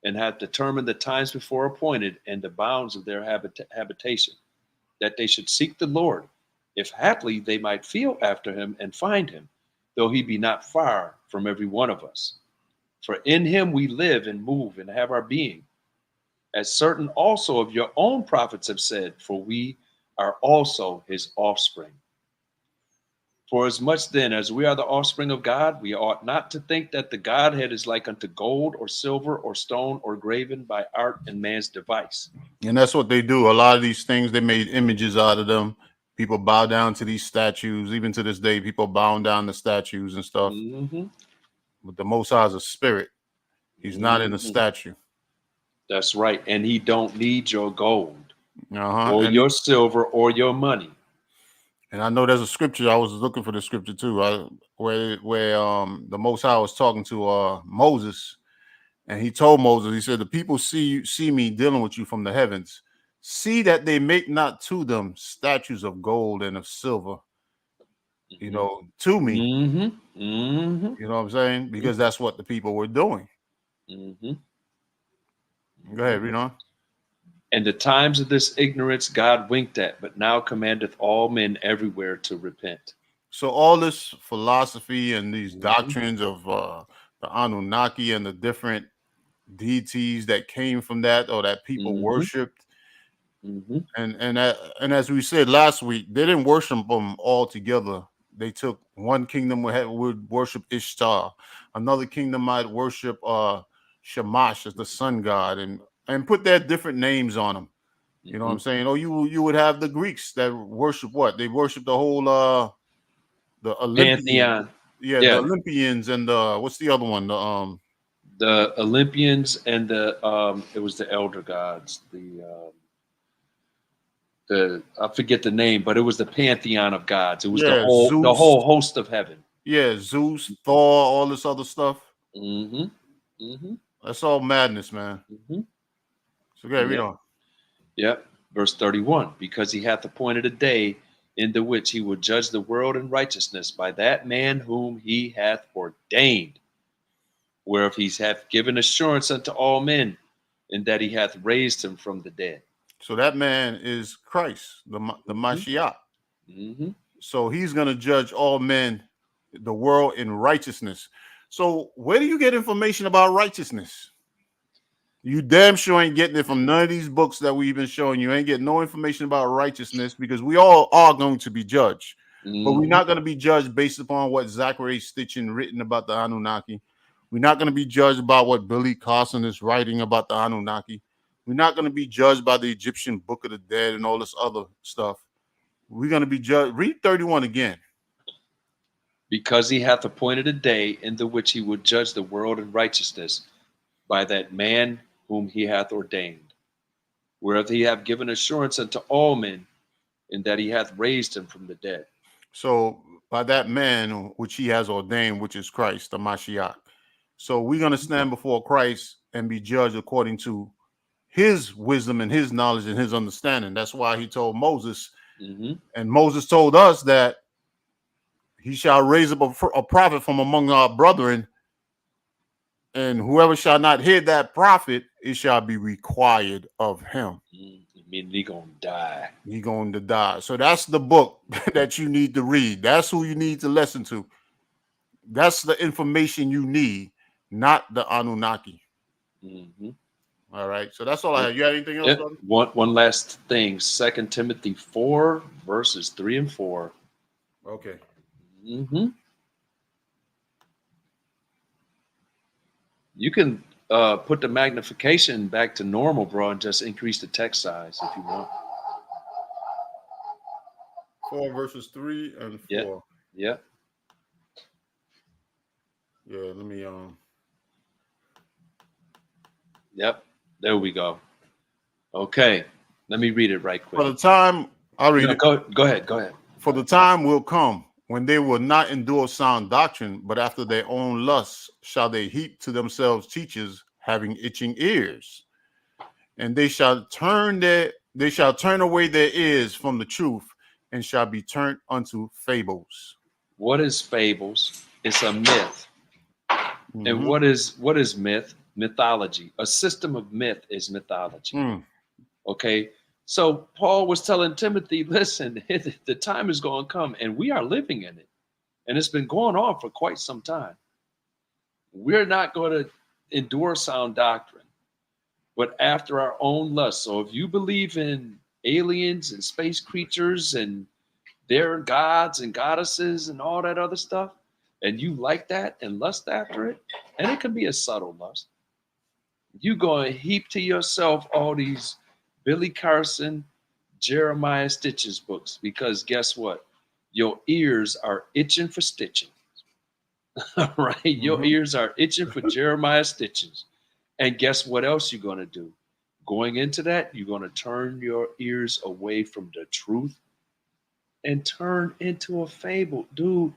and hath determined the times before appointed and the bounds of their habitation, that they should seek the Lord, if haply they might feel after him and find him, though he be not far from every one of us. For in him we live and move and have our being, as certain also of your own prophets have said, for we are also his offspring. For as much then as we are the offspring of God, we ought not to think that the Godhead is like unto gold or silver or stone or graven by art and man's device. And that's what they do. A lot of these things, they made images out of them. People bow down to these statues. Even to this day, people bow down to statues and stuff. Mm-hmm. But the Most High is a spirit. He's not in a statue. That's right. And he don't need your gold or your silver or your money. And I know there's a scripture. I was looking for the scripture too, where the Most High was talking to Moses, and he told Moses, he said, the people see me dealing with you from the heavens. See that they make not to them statues of gold and of silver, you know, to me. Mm-hmm. Mm-hmm. You know what I'm saying? Because that's what the people were doing. Mm-hmm. Go ahead, read on. And the times of this ignorance God winked at, but now commandeth all men everywhere to repent. So all this philosophy and these doctrines of the Anunnaki and the different deities that came from that, or that people worshipped, and as we said last week, they didn't worship them all together. They took one kingdom would worship Ishtar, another kingdom might worship Shamash as the sun god, and put their different names on them. You know what I'm saying? Or you would have the Greeks that worship what? They worship the whole the Olympians. Pantheon. Yeah, the Olympians and what's the other one? The Olympians and the it was the elder gods. The I forget the name, but it was the pantheon of gods. It was the whole host of heaven. Yeah, Zeus, Thor, all this other stuff. Mm-hmm. That's all madness, man. So go read on. Yep. Verse 31, because he hath appointed a day in the which he will judge the world in righteousness by that man whom he hath ordained, whereof he hath given assurance unto all men, in that he hath raised him from the dead. So that man is Christ, the Mashiach. So he's going to judge all men, the world in righteousness. So where do you get information about righteousness? You damn sure ain't getting it from none of these books that we've been showing you. Ain't getting no information about righteousness, because we all are going to be judged. But we're not going to be judged based upon what Zachary Stitchin written about the Anunnaki. We're not going to be judged about what Billy Carson is writing about the Anunnaki. We're not going to be judged by the Egyptian Book of the Dead and all this other stuff. We're going to be judged. Read 31 again. Because he hath appointed a day in the which he would judge the world in righteousness by that man whom he hath ordained, whereof he hath given assurance unto all men, in that he hath raised him from the dead. So by that man which he has ordained, which is Christ, the Mashiach. So we're going to stand before Christ and be judged according to his wisdom and his knowledge and his understanding. That's why he told Moses, and Moses told us that he shall raise up a prophet from among our brethren, and whoever shall not hear that prophet, it shall be required of him. Meaning he gonna die. He going to die. So that's the book that you need to read. That's who you need to listen to. That's the information you need, not the Anunnaki. All right. So that's all I have. You got anything else? One last thing. 2 Timothy 4, verses 3 and 4. Okay. You can put the magnification back to normal, bro, and just increase the text size if you want. 4 verses 3 and 4. Yeah. Yeah, let me Yep. There we go. Okay. Let me read it right quick. For the time, I'll read it. Go ahead. For the time will come when they will not endure sound doctrine, but after their own lusts shall they heap to themselves teachers having itching ears, and they shall turn away their ears from the truth, and shall be turned unto fables. What is fables? It's a myth. And what is myth? mythology. A system of myth is mythology. Mm. Okay. So Paul was telling Timothy, listen, the time is going to come and we are living in it. And it's been going on for quite some time. We're not going to endure sound doctrine, but after our own lust. So if you believe in aliens and space creatures and their gods and goddesses and all that other stuff, and you like that and lust after it, and it can be a subtle lust, you go and heap to yourself all these Billy Carson, Jeremiah Stitches books, because guess what? Your ears are itching for stitching. Right? Your ears are itching for Jeremiah Stitches. And guess what else you're going to do? Going into that, you're going to turn your ears away from the truth and turn into a fable. Dude,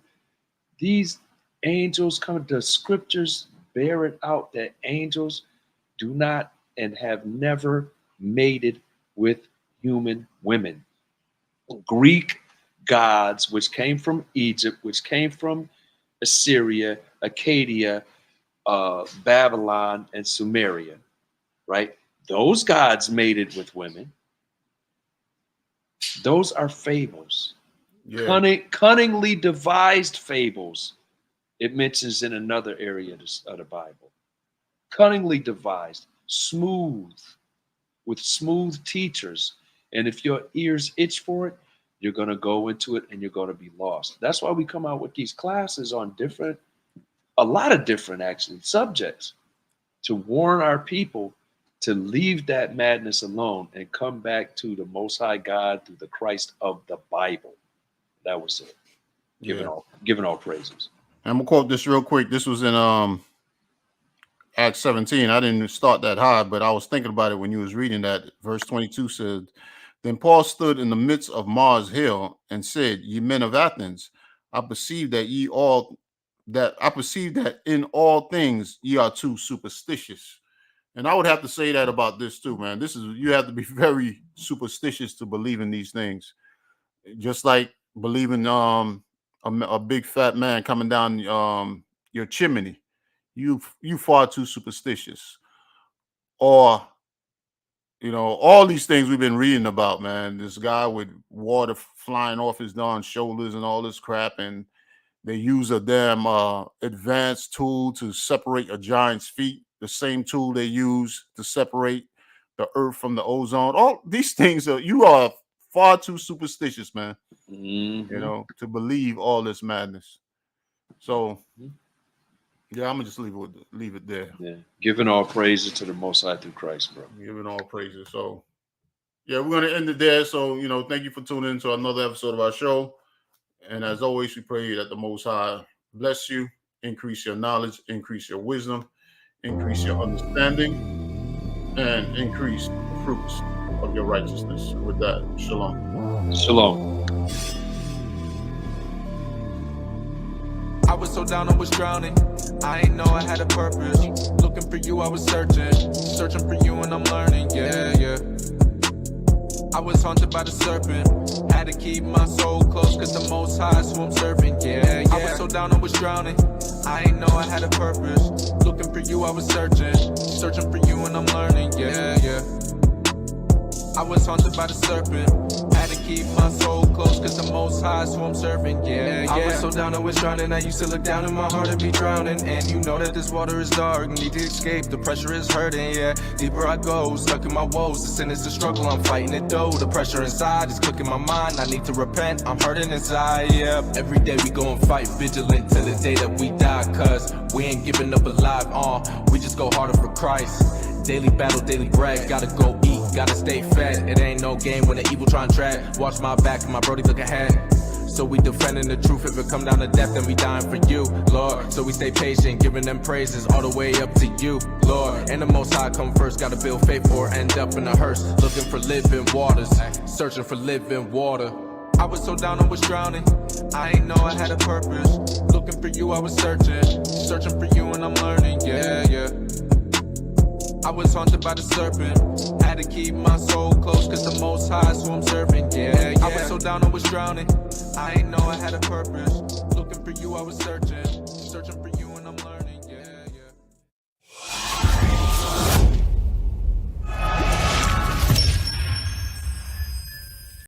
these angels come, the scriptures bear it out that angels do not and have never mated with human women. Greek gods, which came from Egypt, which came from Assyria, Acadia, Babylon, and Sumeria, right? Those gods mated with women. Those are fables. Yeah. Cunningly devised fables. It mentions in another area of the Bible. Cunningly devised, smooth, with smooth teachers. And if your ears itch for it, you're going to go into it and you're going to be lost. That's why we come out with these classes on a lot of different actually subjects, to warn our people to leave that madness alone and come back to the Most High God through the Christ of the Bible. That was it. Giving all praises. I'm gonna quote this real quick. This was in Acts 17. I didn't start that high, but I was thinking about it when you was reading that. Verse 22 said, "Then Paul stood in the midst of Mars Hill and said, Ye men of Athens, I perceive that in all things ye are too superstitious." And I would have to say that about this too, man. You have to be very superstitious to believe in these things. Just like believing a big fat man coming down your chimney. You far too superstitious. Or, all these things we've been reading about, man. This guy with water flying off his darn shoulders and all this crap, and they use a damn advanced tool to separate a giant's feet, the same tool they use to separate the earth from the ozone. All these things you are far too superstitious, man. To believe all this madness. So yeah, I'm gonna just leave it there. Yeah, giving all praises to the Most High through Christ, bro. Giving all praises. So yeah, we're gonna end it there. So thank you for tuning in to another episode of our show. And as always, we pray that the Most High bless you, increase your knowledge, increase your wisdom, increase your understanding, and increase the fruits of your righteousness. With that, shalom. Shalom. I was so down, I was drowning. I ain't know I had a purpose. Looking for you, I was searching for you, and I'm learning. Yeah. I was haunted by the serpent. Had to keep my soul close, cause the Most High is who I'm serving. Yeah. I was so down, I was drowning. I ain't know I had a purpose. Looking for you, I was searching for you, and I'm learning. Yeah. I was haunted by the serpent. Had to keep my soul close, cause the Most High is who I'm serving. Yeah. I was so down, I was drowning. I used to look down in my heart and be drowning. And you know that this water is dark, need to escape, the pressure is hurting. Yeah, deeper I go, stuck in my woes. The sin is the struggle, I'm fighting it though. The pressure inside is cooking my mind. I need to repent, I'm hurting inside. Yeah, every day we go and fight, vigilant till the day that we die. Cause we ain't giving up alive, we just go harder for Christ. Daily battle, daily bread, gotta go eat, gotta stay fed. It ain't no game when the evil try and tread. Watch my back and my brody look ahead. So we defending the truth. If it come down to death, then we dying for you, Lord. So we stay patient, giving them praises all the way up to you, Lord. And the Most High come first, gotta build faith or end up in a hearse. Looking for living waters, searching for living water. I was so down, I was drowning. I ain't know I had a purpose. Looking for you, I was searching for you, and I'm learning. Yeah. I was haunted by the serpent. Had to keep my soul close, cause the Most High is who I'm serving. Yeah. I was so down, I was drowning. I ain't know I had a purpose. Looking for you, I was searching for you.